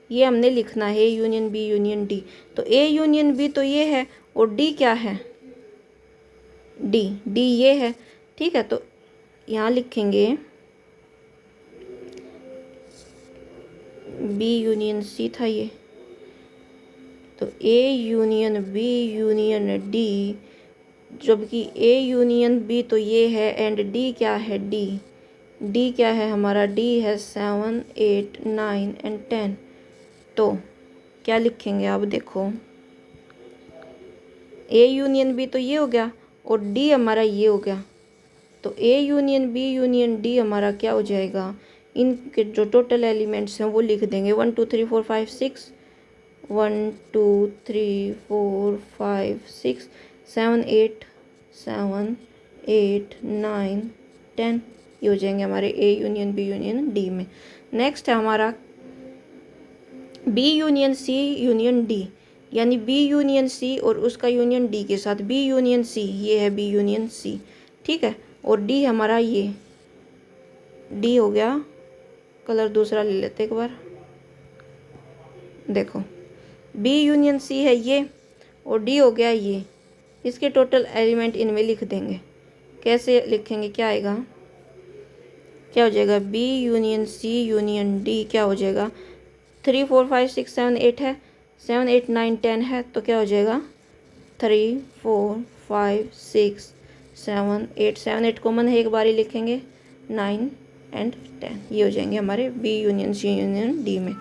S1: ये हमने लिखना है A union B union D, तो ए यूनियन बी तो ये है और डी क्या है, डी डी ये है, ठीक है। तो यहाँ लिखेंगे बी यूनियन सी था ये, तो A union B union D, जबकि ए यूनियन बी तो ये है एंड डी क्या है, डी डी क्या है हमारा, डी है 7 8 9 एंड 10, तो क्या लिखेंगे आप देखो, ए यूनियन बी तो ये हो गया और डी हमारा ये हो गया, तो A union B union D हमारा क्या हो जाएगा, इनके जो टोटल एलिमेंट्स हैं वो लिख देंगे 1 2 3 4 5 6 1 2 3 4 5 6 7 8 7 8 9 10, ये हो जाएंगे हमारे A union B union D में। नेक्स्ट है हमारा B union C union D, यानी बी यूनियन सी और उसका यूनियन डी के साथ। बी यूनियन सी, ये है बी यूनियन सी, ठीक है। और डी हमारा ये डी हो गया, कलर दूसरा ले लेते एक बार, देखो बी यूनियन सी है ये, और डी हो गया ये। इसके टोटल एलिमेंट इनमें लिख देंगे। कैसे लिखेंगे, क्या आएगा, क्या हो जाएगा, B union C union D क्या हो जाएगा, 3 4 5 6 7 8 है, 7 8 9 10 है, तो क्या हो जाएगा 3 4 5 6 7 8, 7 8 कॉमन है, एक बार ही लिखेंगे, 9 एंड 10, ये हो जाएंगे हमारे B union C union D में।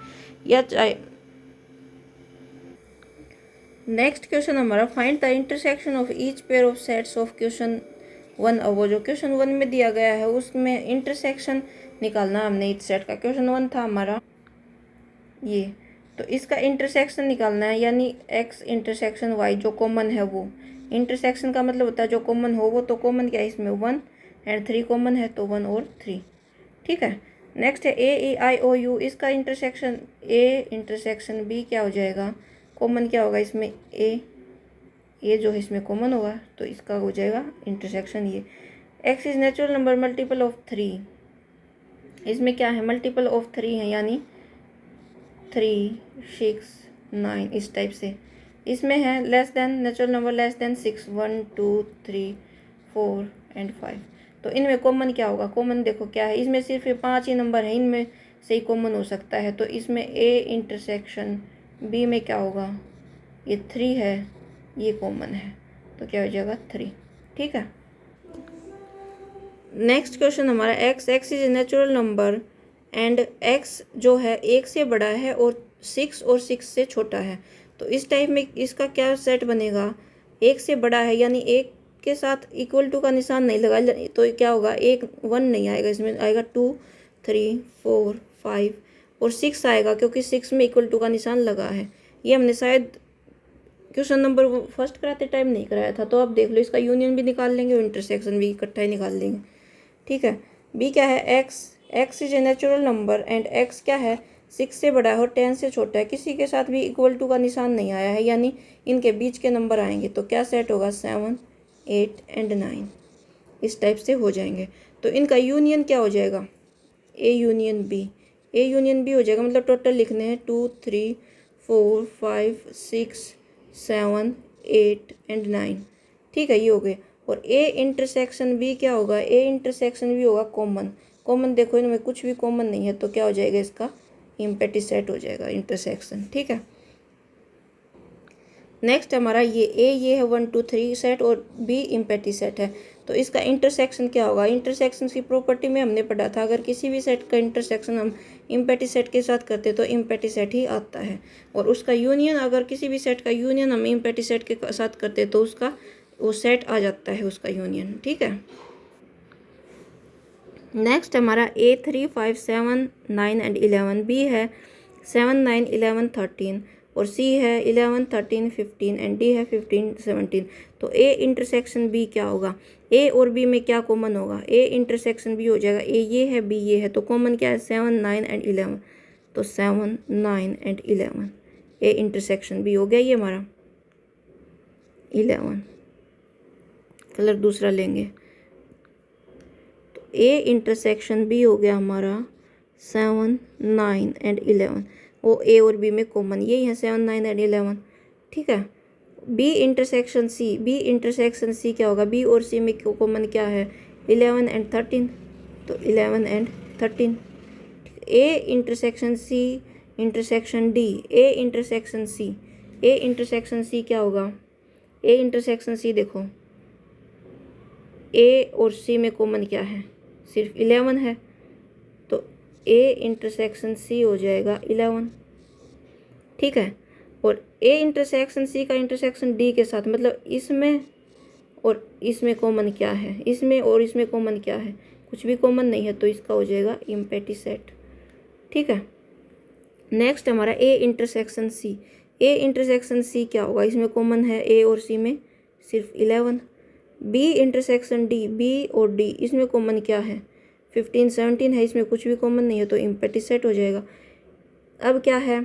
S1: या चाहे नेक्स्ट क्वेश्चन हमारा, find the intersection of each pair of sets of question 1। अब वो जो क्वेश्चन 1 में दिया गया है उसमें इंटरसेक्शन निकालना हमने ईच सेट का। क्वेश्चन 1 था हमारा ये, तो इसका इंटरसेक्शन निकालना है, यानी x इंटरसेक्शन y जो कॉमन है वो। इंटरसेक्शन का मतलब होता है जो कॉमन हो वो, तो कॉमन क्या है इसमें 1 एंड 3 कॉमन है, तो 1 और 3, ठीक है। नेक्स्ट है ए ई आई ओ यू, इसका इंटरसेक्शन ए इंटरसेक्शन बी क्या हो जाएगा, कॉमन क्या होगा इसमें ए जो है इसमें कॉमन होगा, तो इसका हो जाएगा इंटरसेक्शन ये। X is natural number multiple of 3, इसमें क्या है मल्टीपल ऑफ 3 है, यानी 3 6 9 इस टाइप से। इसमें है less than natural number less than 6 1 2 3 4 and 5, तो इनमें कॉमन क्या होगा, कॉमन देखो क्या है, इसमें सिर्फ ये 5 ही नंबर है, इनमें से ही कॉमन हो सकता है, तो इसमें ए इंटरसेक्शन बी में क्या होगा, ये 3 है, ये कॉमन है, तो क्या हो जाएगा 3, ठीक है। नेक्स्ट क्वेश्चन हमारा x is a natural number and x जो है 1 से बड़ा है और 6 और 6 से छोटा है, तो इस टाइप में इसका क्या सेट बनेगा, 1 से बड़ा है यानी 1 के साथ इक्वल टू का निशान नहीं लगा, तो क्या होगा 1 नहीं आएगा, इसमें आएगा 2 3 4 5 और 6 आएगा, क्योंकि 6 में इक्वल टू का निशान लगा है। ये हमने शायद क्वेश्चन नंबर फर्स्ट कराते टाइम नहीं कराया था, तो आप देख लो, इसका यूनियन भी निकाल लेंगे और इंटरसेक्शन भी इकट्ठा ही निकाल लेंगे, ठीक है। बी क्या है, x is a natural number and x क्या है 6 से बड़ा है और 10 से छोटा है, किसी के साथ भी इक्वल टू का निशान नहीं आया है, यानी इनके बीच के नंबर आएंगे, तो क्या सेट होगा 7 8 एंड 9 इस टाइप से हो जाएंगे। तो इनका यूनियन क्या हो जाएगा, ए यूनियन बी हो जाएगा, मतलब टोटल लिखने हैं 2 3 4 5 6 7 8 एंड 9, ठीक है, ये हो गए। और ए इंटरसेक्शन बी क्या होगा, ए इंटरसेक्शन बी होगा कॉमन देखो इनमें कुछ भी कॉमन नहीं है, तो क्या हो जाएगा इसका इम्पेटी सेट हो जाएगा इंटरसेक्शन, ठीक है। नेक्स्ट हमारा ये है 1 2 3 सेट और बी इम्पेटी सेट है, तो इसका इंटरसेक्शन क्या होगा, इंटरसेक्शन की प्रॉपर्टी में हमने पढ़ा था, अगर किसी भी सेट का इंटरसेक्शन हम इम्पेटी सेट के साथ करते तो इम्पेटी सेट ही आता है, और उसका यूनियन अगर किसी भी सेट का यूनियन हम इम्पेटी सेट के साथ करते तो उसका वो सेट आ जाता है उसका यूनियन, ठीक है। नेक्स्ट हमारा ए 3 5 7 9 एंड 11, बी है 7 9 11 13 और सी है 11 13 15 एंड डी है 15 17, तो ए इंटरसेक्शन बी क्या होगा, ए और बी में क्या कॉमन होगा, ए इंटरसेक्शन बी हो जाएगा, ए ये है बी ये है, तो कॉमन क्या है 7 9 एंड 11, तो 7 9 एंड 11 ए इंटरसेक्शन बी हो गया, ये हमारा 11 कलर दूसरा लेंगे, तो ए इंटरसेक्शन बी हो गया हमारा 7 9 एंड 11, वो ए और बी में कॉमन यही है 7 9 एंड 11, ठीक है। बी इंटरसेक्शन सी क्या होगा, बी और सी में कॉमन क्या है 11 एंड 13, तो 11 and 13। A intersection C intersection D, A intersection C क्या होगा, ए इंटरसेक्शन सी देखो ए और सी में कॉमन क्या है, सिर्फ 11 है, तो ए इंटरसेक्शन सी हो जाएगा 11, ठीक है। और ए इंटरसेक्शन सी का इंटरसेक्शन डी के साथ, मतलब इसमें और इसमें कॉमन क्या है, इसमें और इसमें कॉमन क्या है, कुछ भी कॉमन नहीं है, तो इसका हो जाएगा इम्पेटी सेट, ठीक है। नेक्स्ट हमारा A intersection C, A intersection C क्या होगा, इसमें कॉमन है ए और सी में सिर्फ 11। बी इंटरसेक्शन डी, बी और डी इसमें कॉमन क्या है, 15 17 है, इसमें कुछ भी कॉमन नहीं है तो इम्पैटी सेट हो जाएगा। अब क्या है,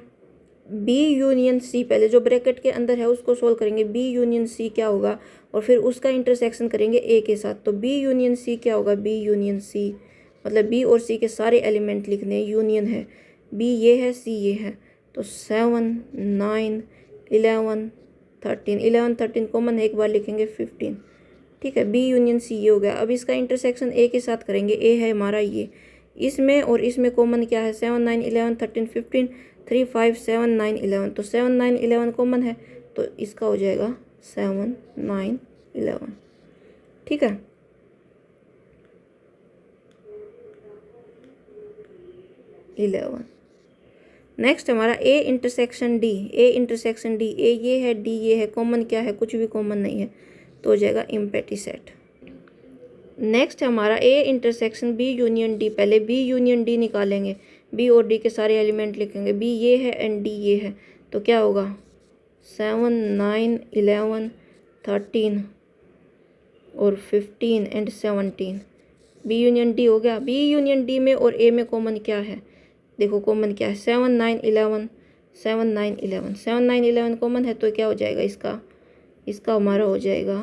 S1: बी यूनियन सी, पहले जो ब्रैकेट के अंदर है उसको सोल्व करेंगे, बी यूनियन सी क्या होगा और फिर उसका इंटरसेक्शन करेंगे ए के साथ, तो बी यूनियन सी क्या होगा, बी यूनियन सी मतलब बी और सी के सारे एलिमेंट लिखने, यूनियन है, बी ये है सी ये है, तो 7 9 11 13, 11 13 कॉमन है, एक बार लिखेंगे 15। ठीक है, बी यूनियन सी ये हो गया। अब इसका इंटरसेक्शन ए के साथ करेंगे, ए है हमारा ये, इसमें और इसमें कॉमन क्या है, 7 9 11 13 15, 3 5 7 9 11, तो 7 9 11 कॉमन है तो इसका हो जाएगा 7 9 11। ठीक है, नेक्स्ट हमारा A intersection D, A intersection D, A ये है डी ये है, कॉमन क्या है, कुछ भी कॉमन नहीं है तो हो जाएगा इम्पैटी सेट। नेक्स्ट हमारा A intersection B union D, पहले बी यूनियन डी निकालेंगे, बी और डी के सारे एलिमेंट लिखेंगे, बी ये है एंड डी ये है, तो क्या होगा 7 9 11 13 और 15 एंड 17, बी यूनियन डी हो गया। बी यूनियन डी में और ए में कॉमन क्या है, देखो कॉमन क्या है, 7 9 11 7 9 11, 7 9 11 कॉमन है तो क्या हो जाएगा इसका हमारा हो जाएगा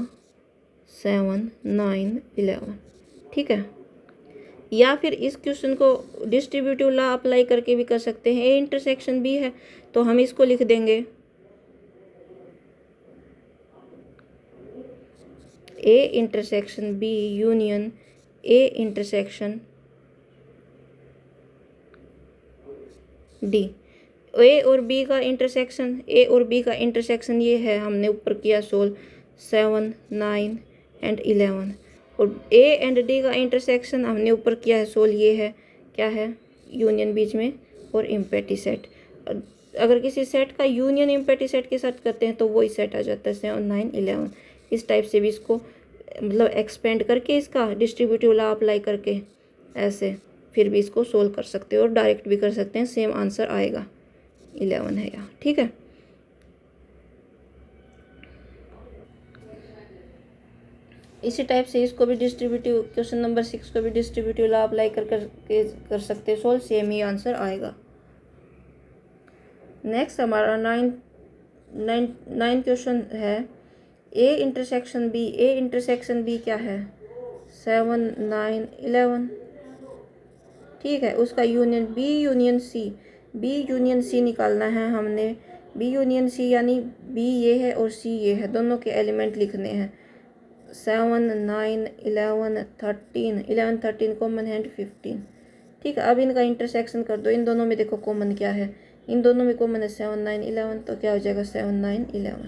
S1: 7 9 11। ठीक है, या फिर इस क्वेश्चन को डिस्ट्रीब्यूटिव लॉ अप्लाई करके भी कर सकते हैं। ए इंटरसेक्शन बी है तो हम इसको लिख देंगे A intersection B union A intersection D. A और बी का इंटरसेक्शन, ए और बी का इंटरसेक्शन ये है, हमने ऊपर किया सोल्व 7 9 एंड 11, और ए एंड डी का इंटरसेक्शन हमने ऊपर किया है सोल्व, ये है क्या है, यूनियन बीच में और इम्पैटी सेट। अगर किसी सेट का यूनियन इम्पैटी सेट के साथ करते हैं तो वही सेट आ जाता है 7 9 11। इस टाइप से भी इसको मतलब एक्सपेंड करके इसका डिस्ट्रीब्यूटिव लॉ अप्लाई करके ऐसे फिर भी इसको सोल्व कर सकते हो और डायरेक्ट भी कर सकते हैं, सेम आंसर आएगा, 11 है यहाँ। ठीक है, इसी टाइप से इसको भी डिस्ट्रीब्यूटिव, क्वेश्चन नंबर 6 को भी डिस्ट्रीब्यूटिव लॉ अप्लाई कर सकते हैं सोल्व, सेम ही आंसर आएगा। नेक्स्ट हमारा नाइन क्वेश्चन है, A intersection B, A intersection B क्या है, 7 9 11। ठीक है, उसका union B union C, B union C निकालना है हमने, बी यूनियन सी यानी बी ये है और सी ये है, दोनों के एलिमेंट लिखने हैं, 7 9 11 13, 11 13 कॉमन है 15। ठीक है, अब इनका इंटरसेक्शन कर दो, इन दोनों में देखो कॉमन क्या है, इन दोनों में कॉमन है 7 9 11, तो क्या हो जाएगा 7 9 11।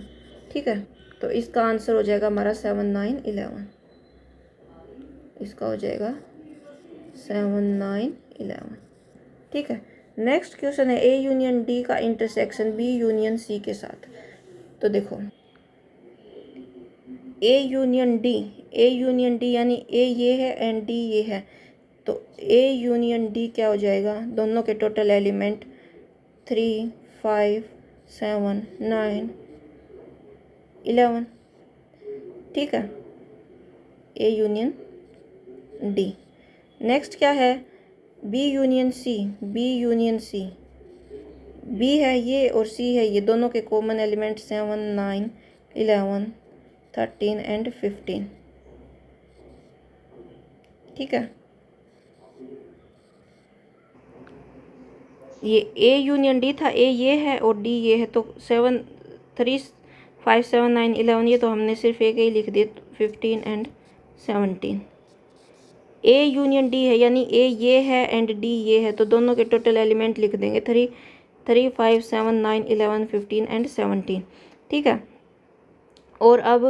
S1: ठीक है, तो इसका आंसर हो जाएगा हमारा 7 9 11, इसका हो जाएगा 7 9 11। ठीक है, नेक्स्ट क्वेश्चन है ए यूनियन डी का इंटरसेक्शन बी यूनियन सी के साथ। तो देखो A union D, A union D यानी ए ये है एंड डी ये है, तो ए यूनियन डी क्या हो जाएगा, दोनों के टोटल एलिमेंट 3 5 7 9 11। ठीक है, ए यूनियन डी। नेक्स्ट क्या है, B union C, B union C, B है ये और सी है ये, दोनों के कॉमन एलिमेंट 7 9 11 13 एंड 15। ठीक है, ये ए यूनियन डी था, ए ये है और डी ये है, तो 7 3 5 7 9 11, ये तो हमने सिर्फ एक ही लिख दिया 15 एंड 17। ए यूनियन डी है यानी ए ये है एंड डी ये है, तो दोनों के टोटल एलिमेंट लिख देंगे 3 3 5 7 9 11 15 एंड 17। ठीक है, और अब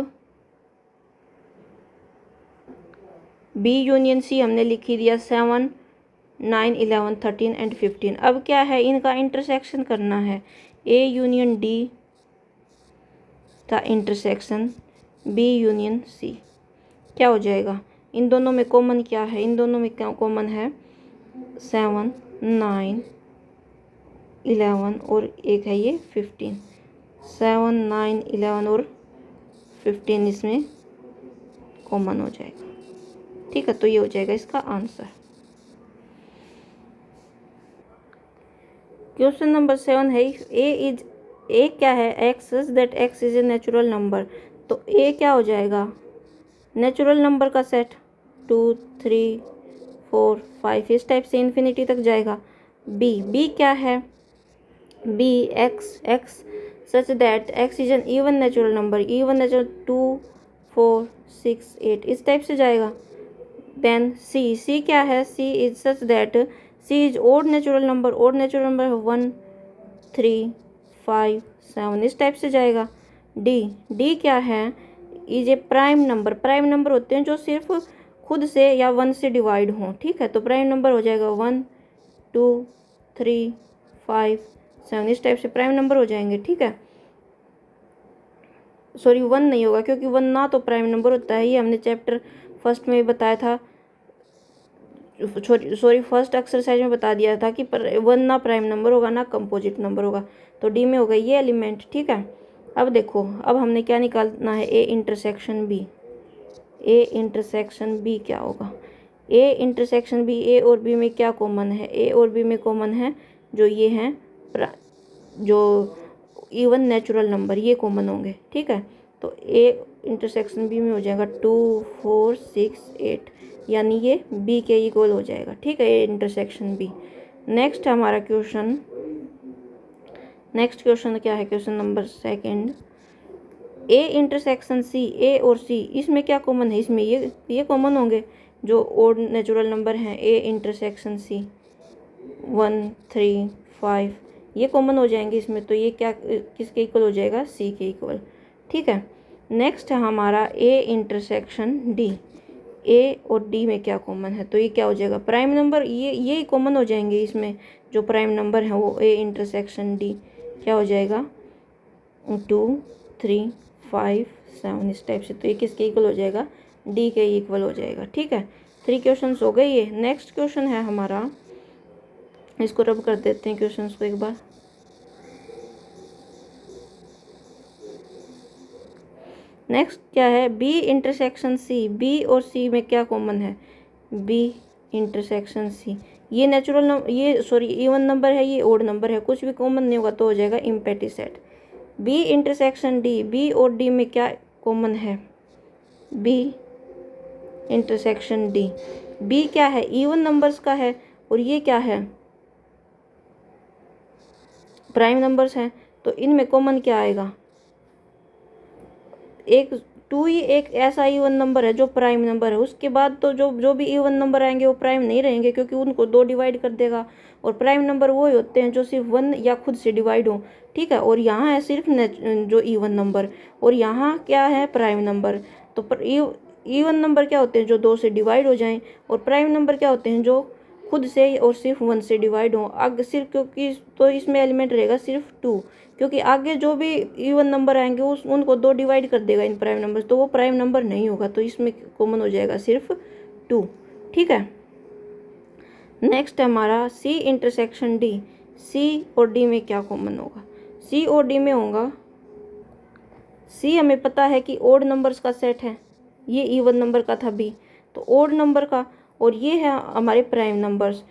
S1: बी यूनियन सी हमने लिख ही दिया 7 9 11 13 एंड 15। अब क्या है, इनका इंटरसेक्शन करना है, ए यूनियन डी का इंटरसेक्शन बी यूनियन सी क्या हो जाएगा, इन दोनों में कॉमन क्या है, इन दोनों में क्या कॉमन है, 7 9 11 और एक है ये 15, 7, 9, 11 और 15 इसमें कॉमन हो जाएगा। ठीक है, तो ये हो जाएगा इसका आंसर। क्वेश्चन नंबर 7 है, ए क्या है, x that X is a natural number. तो ए क्या हो जाएगा, नेचुरल नंबर का सेट 2, 3, 4, 5 इस टाइप से इन्फिनिटी तक जाएगा। बी क्या है, B X such that X is an even natural number, even natural 2, 4, 6, 8 इस टाइप से जाएगा। देन सी क्या है, C is such that C is odd natural number, odd natural number है 1, 3, 5, 7 इस टाइप से जाएगा। डी क्या है, is a prime number, prime number होते हैं जो सिर्फ खुद से या 1 से डिवाइड हों। ठीक है, तो प्राइम नंबर हो जाएगा 1, 2, 3, 5, 7 इस टाइप से प्राइम नंबर हो जाएंगे। ठीक है, सॉरी 1 नहीं होगा क्योंकि 1 ना तो प्राइम नंबर होता है, ये हमने चैप्टर फर्स्ट में बताया था, सॉरी फर्स्ट एक्सरसाइज में बता दिया था कि 1 ना प्राइम नंबर होगा ना कंपोजिट नंबर होगा। तो डी में होगा ये एलिमेंट। ठीक है, अब देखो, अब हमने क्या निकालना है, A intersection B. A intersection B क्या होगा, ए इंटरसेक्शन बी, ए और बी में क्या कॉमन है, ए और बी में कॉमन है जो ये हैं जो इवन नेचुरल नंबर, ये कॉमन होंगे। ठीक है, तो ए इंटरसेक्शन बी में हो जाएगा 2, 4, 6, 8 यानी ये बी के इक्वल हो जाएगा। ठीक है, ए इंटरसेक्शन बी। नेक्स्ट हमारा क्वेश्चन, नेक्स्ट क्वेश्चन क्या है, question number 2, A intersection C, A और सी इसमें क्या कॉमन है, इसमें ये कॉमन होंगे जो ओड नेचुरल नंबर हैं। ए इंटरसेक्शन सी 1, 3, 5 ये कॉमन हो जाएंगे इसमें, तो ये क्या किसके इक्वल हो जाएगा, सी के इक्वल। ठीक है, नेक्स्ट है हमारा ए इंटरसेक्शन डी, ए और डी में क्या कॉमन है, तो ये क्या हो जाएगा, प्राइम नंबर, ये कॉमन हो जाएंगे इसमें, जो प्राइम नंबर है वो ए इंटरसेक्शन डी क्या हो जाएगा 2, 3, 5, 7 इस टाइप से, तो ये किसके इक्वल हो जाएगा, डी के इक्वल हो जाएगा। ठीक है, 3 क्वेश्चन हो गए ये। नेक्स्ट क्वेश्चन है हमारा, इसको रब कर देते हैं क्वेश्चंस को एक बार। नेक्स्ट क्या है, बी इंटरसेक्शन सी, बी और सी में क्या कॉमन है, बी इंटरसेक्शन सी, ये नेचुरल नंबर, ये सॉरी इवन नंबर है, ये ओड नंबर है, कुछ भी कॉमन नहीं होगा तो हो जाएगा empty set. B intersection D, B और डी में क्या कॉमन है, बी इंटरसेक्शन डी, बी क्या है, इवन नंबर्स का है और ये क्या है, प्राइम नंबर्स हैं, तो इनमें कॉमन क्या आएगा, एक 2 ही एक ऐसा इवन नंबर है जो प्राइम नंबर है, उसके बाद तो जो भी इवन नंबर आएंगे वो प्राइम नहीं रहेंगे क्योंकि उनको 2 डिवाइड कर देगा, और प्राइम नंबर वो ही होते हैं जो सिर्फ 1 या खुद से डिवाइड हो। ठीक है, और यहाँ है सिर्फ जो इवन नंबर, और यहाँ क्या है प्राइम नंबर। तो इवन नंबर क्या होते हैं जो 2 से डिवाइड हो जाएं, और प्राइम नंबर क्या होते हैं जो खुद से और सिर्फ 1 से डिवाइड हो। आगे सिर्फ क्योंकि तो इसमें एलिमेंट रहेगा सिर्फ 2, क्योंकि आगे जो भी इवन नंबर आएंगे उनको 2 डिवाइड कर देगा इन प्राइम नंबर, तो वो प्राइम नंबर नहीं होगा, तो इसमें कॉमन हो जाएगा सिर्फ 2। ठीक है, नेक्स्ट हमारा सी इंटरसेक्शन डी, सी और डी में क्या कॉमन होगा, सी और डी में होगा, सी हमें पता है कि ओड नंबर्स का सेट है, ये इवन नंबर का था बी, तो ओड नंबर का, और ये है हमारे प्राइम नंबर्स,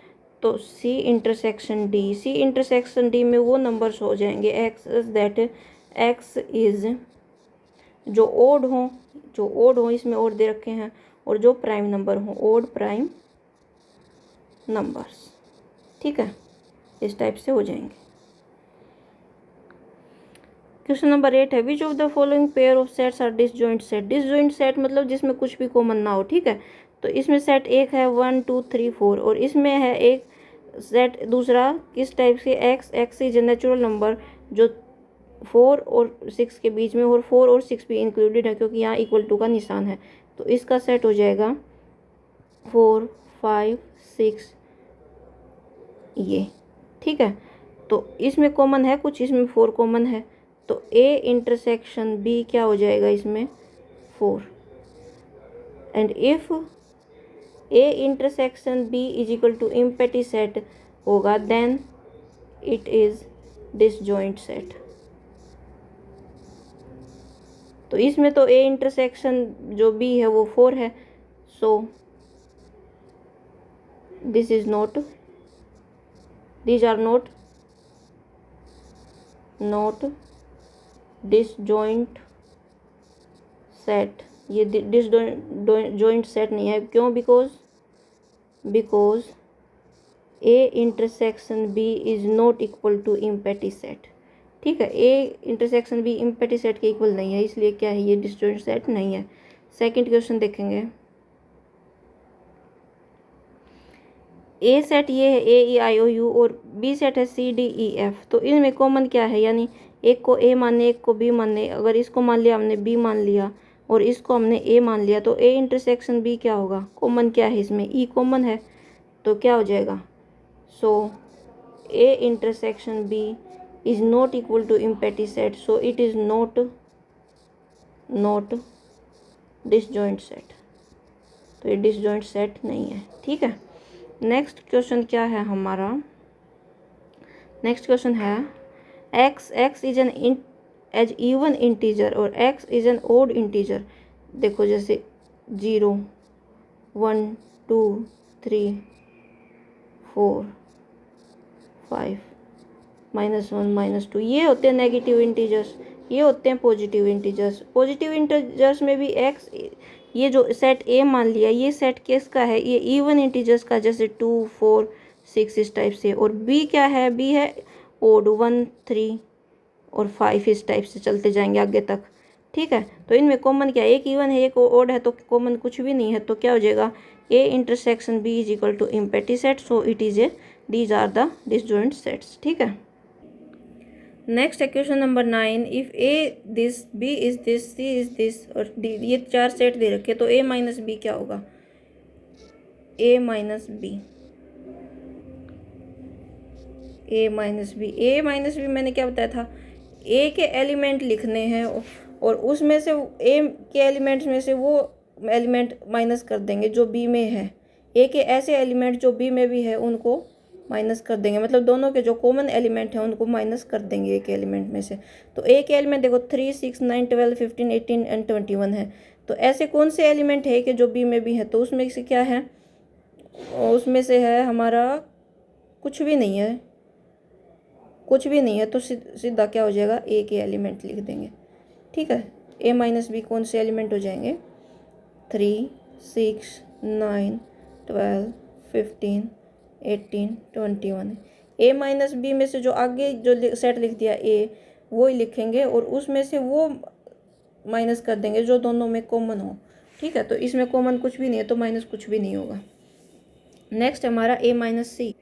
S1: तो C intersection D, C intersection D में वो नंबर्स हो जाएंगे एक्स दैट एक्स इज जो ओड हो इसमें ओड दे रखे हैं, और जो प्राइम नंबर हो ओड प्राइम नंबर्स। ठीक है, इस टाइप से हो जाएंगे। क्वेश्चन नंबर 8 है, which of the following pair of sets are disjoint set, disjoint set मतलब जिसमें कुछ भी कॉमन ना हो। ठीक है, तो इसमें सेट एक है 1, 2, 3, 4, और इसमें है एक सेट दूसरा किस टाइप से, x is a natural number जो 4 और 6 के बीच में, और 4 और 6 भी इंक्लूडेड है क्योंकि यहाँ इक्वल टू का निशान है, तो इसका सेट हो जाएगा 4, 5, 6 ये। ठीक है, तो इसमें कॉमन है कुछ, इसमें 4 कॉमन है, तो ए इंटरसेक्शन बी क्या हो जाएगा इसमें 4, and if A intersection B is equal to empty set होगा then it is disjoint set. तो इसमें तो ए इंटरसेक्शन जो बी है वो 4 है, so this is not, these are not disjoint set, ये डिसजॉइंट सेट नहीं है। क्यों? Because A intersection B is not equal to empty set. ठीक है, A intersection B empty set के इक्वल नहीं है, इसलिए क्या है, ये डिसजॉइंट सेट नहीं है। सेकंड क्वेश्चन देखेंगे। ए सेट ये है ए ई आई ओ यू और बी सेट है सी डी ई एफ। तो इनमें कॉमन क्या है, यानी एक को ए माने एक को बी माने। अगर इसको मान लिया हमने बी मान लिया और इसको हमने ए मान लिया, तो ए इंटरसेक्शन बी क्या होगा, कॉमन क्या है इसमें, ई कॉमन है, तो क्या हो जाएगा, so A intersection B is not equal to empty set, so it is not disjoint set. तो ये डिसजॉइंट सेट नहीं है। ठीक है, नेक्स्ट क्वेश्चन क्या है हमारा, नेक्स्ट क्वेश्चन है x is an as even integer और x is an odd integer. देखो जैसे 0 1 2 3 4 5 -1 -2 ये होते हैं नेगेटिव इंटीजर्स, ये होते हैं पॉजिटिव इंटीजर्स। पॉजिटिव इंटीजर्स में भी x, ये जो सेट ए मान लिया, ये सेट किसका है, ये इवन इंटीजर्स का, जैसे 2 4 6 इस टाइप से। और बी क्या है, बी है ओड 1 3 और 5 इस टाइप से चलते जाएंगे आगे तक। ठीक है, तो इनमें कॉमन क्या है, एक इवन है एक ओड है, तो कॉमन कुछ भी नहीं है। तो क्या हो जाएगा, A intersection B is equal to empty set, so it is A, these are the disjoint sets. ठीक है, नेक्स्ट है question number 9। If A this, B is this, C is this और डी, ये 4 सेट दे रखे, तो ए माइनस बी क्या होगा, ए माइनस बी, ए माइनस बी, ए माइनस बी मैंने क्या बताया था, ए के एलिमेंट लिखने हैं और उसमें से ए के एलिमेंट्स में से वो एलिमेंट माइनस कर देंगे जो बी में है। ए के ऐसे एलिमेंट जो बी में भी है उनको माइनस कर देंगे, मतलब दोनों के जो कॉमन एलिमेंट हैं उनको माइनस कर देंगे एक एलिमेंट में से। तो एक एलिमेंट देखो 3 6 9 12 15 18 एंड 21 है। तो ऐसे कौन से एलिमेंट है कि जो बी में भी है, तो उसमें से क्या है, उसमें से है हमारा कुछ भी नहीं है, कुछ भी नहीं है, तो सीधा क्या हो जाएगा, ए के एलिमेंट लिख देंगे। ठीक है, ए माइनस बी कौन से एलिमेंट हो जाएंगे, 3 6 9 12 15 18 21। ए माइनस बी में से जो आगे जो सेट लिख दिया ए, वो ही लिखेंगे और उसमें से वो माइनस कर देंगे जो दोनों में कॉमन हो। ठीक है, तो इसमें कॉमन कुछ भी नहीं है, तो माइनस कुछ भी नहीं होगा। नेक्स्ट हमारा ए माइनस सी,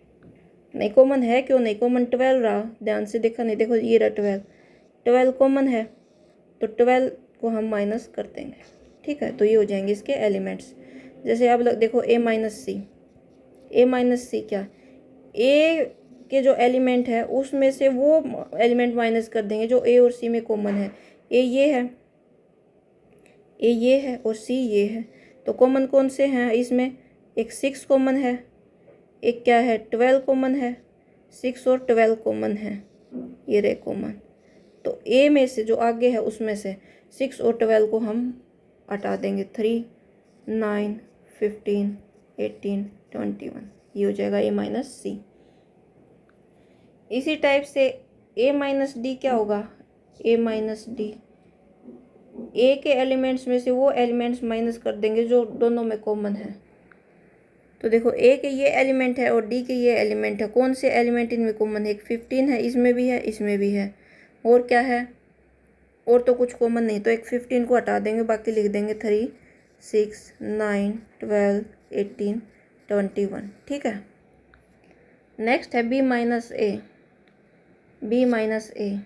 S1: नहीं कॉमन है, क्यों नहीं कॉमन, 12 रहा, ध्यान से देखा नहीं, देखो ये रहा 12 कॉमन है, तो 12 को हम माइनस कर देंगे। ठीक है, तो ये हो जाएंगे इसके एलिमेंट्स। जैसे अब देखो ए माइनस सी, ए माइनस सी क्या, ए के जो एलिमेंट है उसमें से वो एलिमेंट माइनस कर देंगे जो ए और सी में कॉमन है। ए ये है, ए ये है और सी ये है, तो कॉमन कौन से हैं इसमें, एक 6 कॉमन है, एक क्या है 12 कॉमन है, 6 और 12 कॉमन है, ये रहे कॉमन। तो ए में से जो आगे है उसमें से 6 और 12 को हम हटा देंगे, 3 9 15 18 21, ये हो जाएगा ए माइनस सी। इसी टाइप से ए माइनस डी क्या होगा, ए माइनस डी, ए के एलिमेंट्स में से वो एलिमेंट्स माइनस कर देंगे जो दोनों में कॉमन है। तो देखो ए के ये एलिमेंट है और डी के ये एलिमेंट है, कौन से एलिमेंट इनमें कॉमन है, एक 15 है, इसमें भी है, इसमें भी है, और क्या है, और तो कुछ कॉमन नहीं, तो एक 15 को हटा देंगे, बाकी लिख देंगे 3 6 9 12 18 21। ठीक है, नेक्स्ट है बी माइनस ए, बी माइनस ए,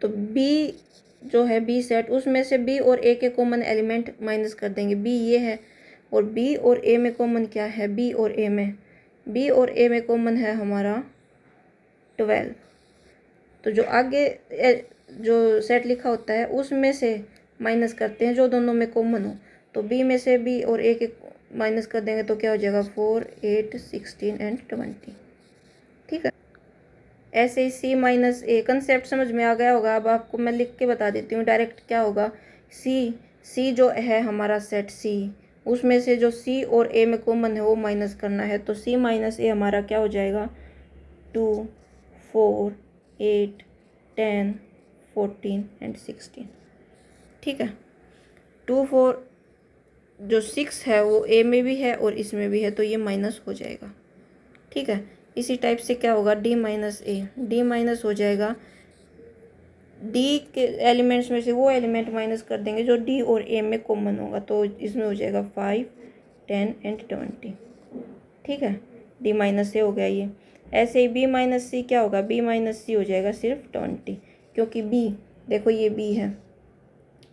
S1: तो बी जो है बी सेट, उसमें से बी और ए के कॉमन एलिमेंट माइनस कर देंगे। बी ये है और बी और ए में कॉमन क्या है, बी और ए में, बी और ए में कॉमन है हमारा 12। तो जो आगे जो सेट लिखा होता है उसमें से माइनस करते हैं जो दोनों में कॉमन हो। तो बी में से बी और ए के माइनस कर देंगे, तो क्या हो जाएगा 4 8 16 एंड 20। ठीक है, ऐसे ही सी माइनस ए, कंसेप्ट समझ में आ गया होगा। अब आपको मैं लिख के बता देती हूँ डायरेक्ट क्या होगा। सी जो है हमारा सेट सी, उसमें से जो सी और ए में कॉमन है वो माइनस करना है। तो सी माइनस ए हमारा क्या हो जाएगा, 2, 4, 8, 10, 14 एंड 16। ठीक है, 2, 4 जो 6 है वो ए में भी है और इसमें भी है, तो ये माइनस हो जाएगा। ठीक है, इसी टाइप से क्या होगा, डी माइनस ए, डी माइनस हो जाएगा। डी के एलिमेंट्स में से वो एलिमेंट माइनस कर देंगे जो डी और ए में कॉमन होगा, तो इसमें हो जाएगा 5, 10 एंड 20। ठीक है, डी माइनस ए हो गया ये। ऐसे ही बी माइनस सी क्या होगा, बी माइनस सी हो जाएगा सिर्फ 20, क्योंकि बी देखो ये बी है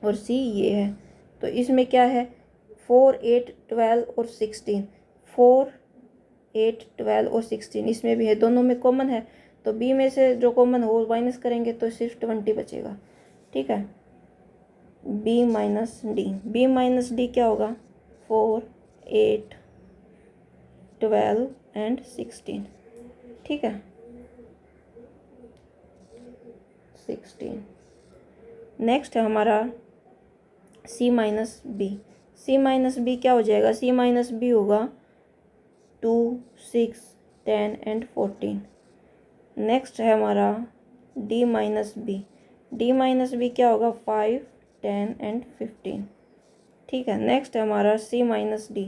S1: और सी ये है। तो इसमें क्या है, 4, 8, 12 और 16, 4, 8, 12 और 16 इसमें भी है, दोनों में कॉमन है। तो बी में से जो कॉमन हो माइनस करेंगे तो सिर्फ 20 बचेगा। ठीक है, B minus D, B minus D क्या होगा, 4, 8, 12 एंड 16। ठीक है, 16। नेक्स्ट है हमारा सी माइनस बी, सी माइनस बी क्या हो जाएगा, सी माइनस बी होगा 2, 6, 10 एंड 14। नेक्स्ट है हमारा D minus B, D minus B क्या होगा, 5, 10 एंड 15। ठीक है, नेक्स्ट है हमारा सी माइनस डी,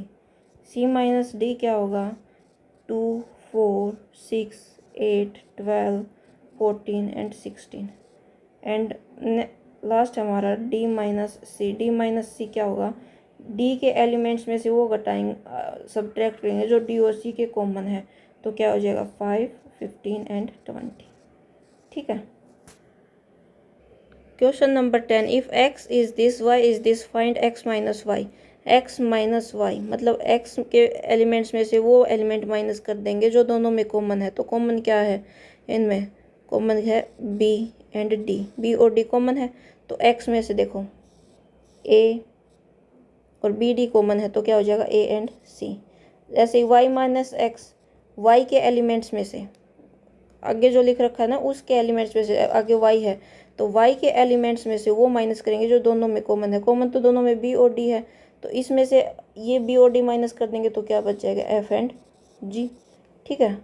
S1: सी माइनस डी क्या होगा, 2, 4, 6, 8, 12, 14 एंड 16। एंड लास्ट हमारा डी माइनस सी, डी माइनस सी क्या होगा, डी के एलिमेंट्स में से वो घटाएंगे, सब्ट्रैक्ट करेंगे जो डी और सी के कॉमन है, तो क्या हो जाएगा 5, 15 एंड 20। ठीक है, question number 10, if x is this, y is this, find x minus Y. x minus Y मतलब x के एलिमेंट्स में से वो एलिमेंट माइनस कर देंगे जो दोनों में कॉमन है। तो कॉमन क्या है इनमें, कॉमन है b एंड d, b और d कॉमन है। तो x में से देखो a और बी डी कॉमन है, तो क्या हो जाएगा a एंड c। ऐसे ही y माइनस एक्स, y के एलिमेंट्स में से आगे जो लिख रखा है ना उसके एलिमेंट्स में से आगे y है, तो y के एलिमेंट्स में से वो माइनस करेंगे जो दोनों में कॉमन है। कॉमन तो दोनों में b और d है, तो इसमें से ये b और d माइनस कर देंगे तो क्या बच जाएगा, f एंड g। ठीक है,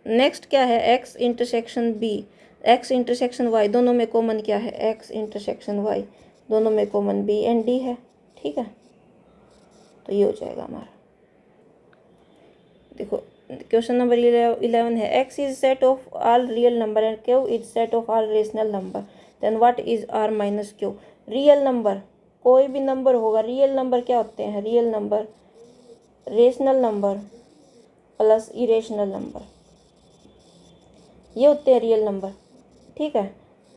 S1: नेक्स्ट क्या है, x intersection b, x intersection y, दोनों में कॉमन क्या है, x इंटरसेक्शन y, दोनों में कॉमन b एंड d है। ठीक है, तो ये हो जाएगा हमारा। देखो क्वेश्चन नंबर 11 है, x is set of all real number and q is set of all rational number, then what is r minus q। Real number कोई भी नंबर होगा, रियल नंबर क्या होते हैं, real number rational number plus irrational number, ये होते हैं रियल नंबर। ठीक है,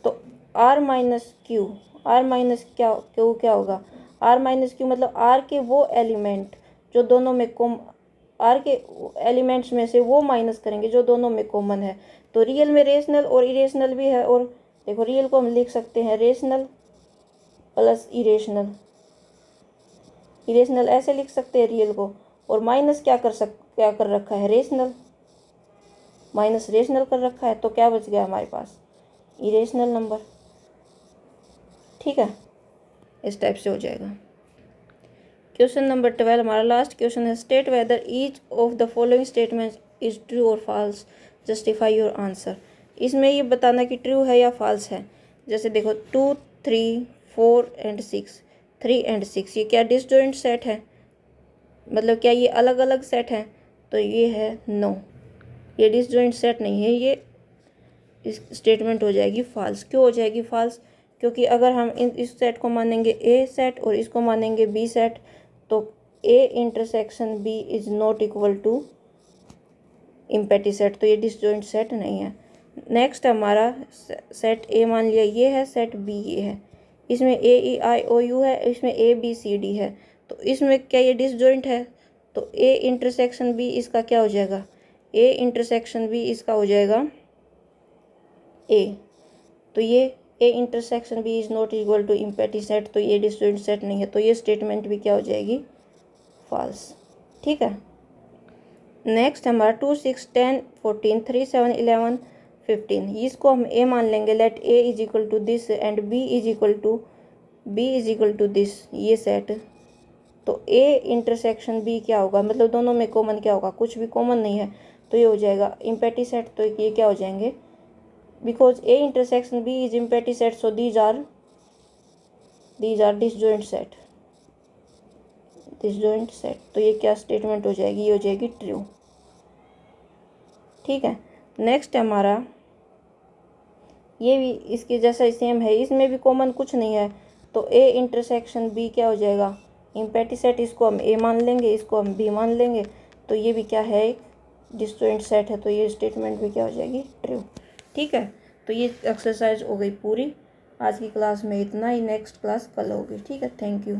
S1: तो r minus Q, r minus क्या क्यू क्या होगा, r माइनस क्यू मतलब r के वो एलिमेंट जो दोनों में आर के एलिमेंट्स में से वो माइनस करेंगे जो दोनों में कॉमन है। तो रियल में रेशनल और इरेशनल भी है, और देखो रियल को हम लिख सकते हैं रेशनल प्लस इरेशनल, इरेशनल ऐसे लिख सकते हैं रियल को, और माइनस क्या कर रखा है, रेशनल माइनस रेशनल कर रखा है, तो क्या बच गया हमारे पास, इरेशनल नंबर। ठीक है, इस टाइप से हो जाएगा। क्वेश्चन नंबर 12 हमारा लास्ट क्वेश्चन है, state whether each of the following statement is true और फॉल्स, जस्टिफाई योर आंसर। इसमें ये बताना कि ट्रू है या फॉल्स है। जैसे देखो 2, 3, 4 एंड 6, 3 एंड 6 ये क्या डिसजॉइंट सेट है, मतलब क्या ये अलग अलग सेट है, तो ये है नो, ये डिसजॉइंट सेट नहीं है, ये इस स्टेटमेंट हो जाएगी फॉल्स। क्यों हो जाएगी फॉल्स, क्योंकि अगर हम इस सेट को मानेंगे ए सेट और इसको मानेंगे बी सेट, तो A intersection B is not equal to empty set, तो ये डिसजॉइंट सेट नहीं है। नेक्स्ट हमारा सेट ए मान लिया ये है, सेट बी ये है, इसमें ए ई आई ओ यू है, इसमें ए बी सी डी है, तो इसमें क्या ये डिसजॉइंट है, तो ए इंटरसेक्शन बी इसका क्या हो जाएगा, ए इंटरसेक्शन बी इसका हो जाएगा ए, तो ये A intersection B is not equal to empty set, तो ये डिसजॉइंट सेट नहीं है, तो ये स्टेटमेंट भी क्या हो जाएगी फॉल्स। ठीक है, नेक्स्ट हमारा 2, 6, 10, 14, 3, 7, 11 15। इसको हम ए मान लेंगे, let A is equal to this and B is equal to this, ये सेट। तो ए इंटरसेक्शन बी क्या होगा, मतलब दोनों में कॉमन क्या होगा, कुछ भी कॉमन नहीं है, तो ये हो जाएगा इम्पैटी सेट। तो ये क्या हो जाएंगे, because A intersection B is empty set, so these are disjoint set, disjoint set. तो ये क्या स्टेटमेंट हो जाएगी, ये हो जाएगी ट्रू। ठीक है, नेक्स्ट हमारा ये भी इसके जैसा सेम है, इसमें भी कॉमन कुछ नहीं है, तो ए इंटरसेक्शन बी क्या हो जाएगा, इम्पैटी सेट। इसको हम ए मान लेंगे, इसको हम बी मान लेंगे, तो ये भी क्या है, एक डिसजॉइंट सेट है, तो ये स्टेटमेंट भी क्या हो जाएगी, ट्रू। ठीक है, तो ये एक्सरसाइज हो गई पूरी। आज की क्लास में इतना ही, नेक्स्ट क्लास कल होगी। ठीक है, थैंक यू।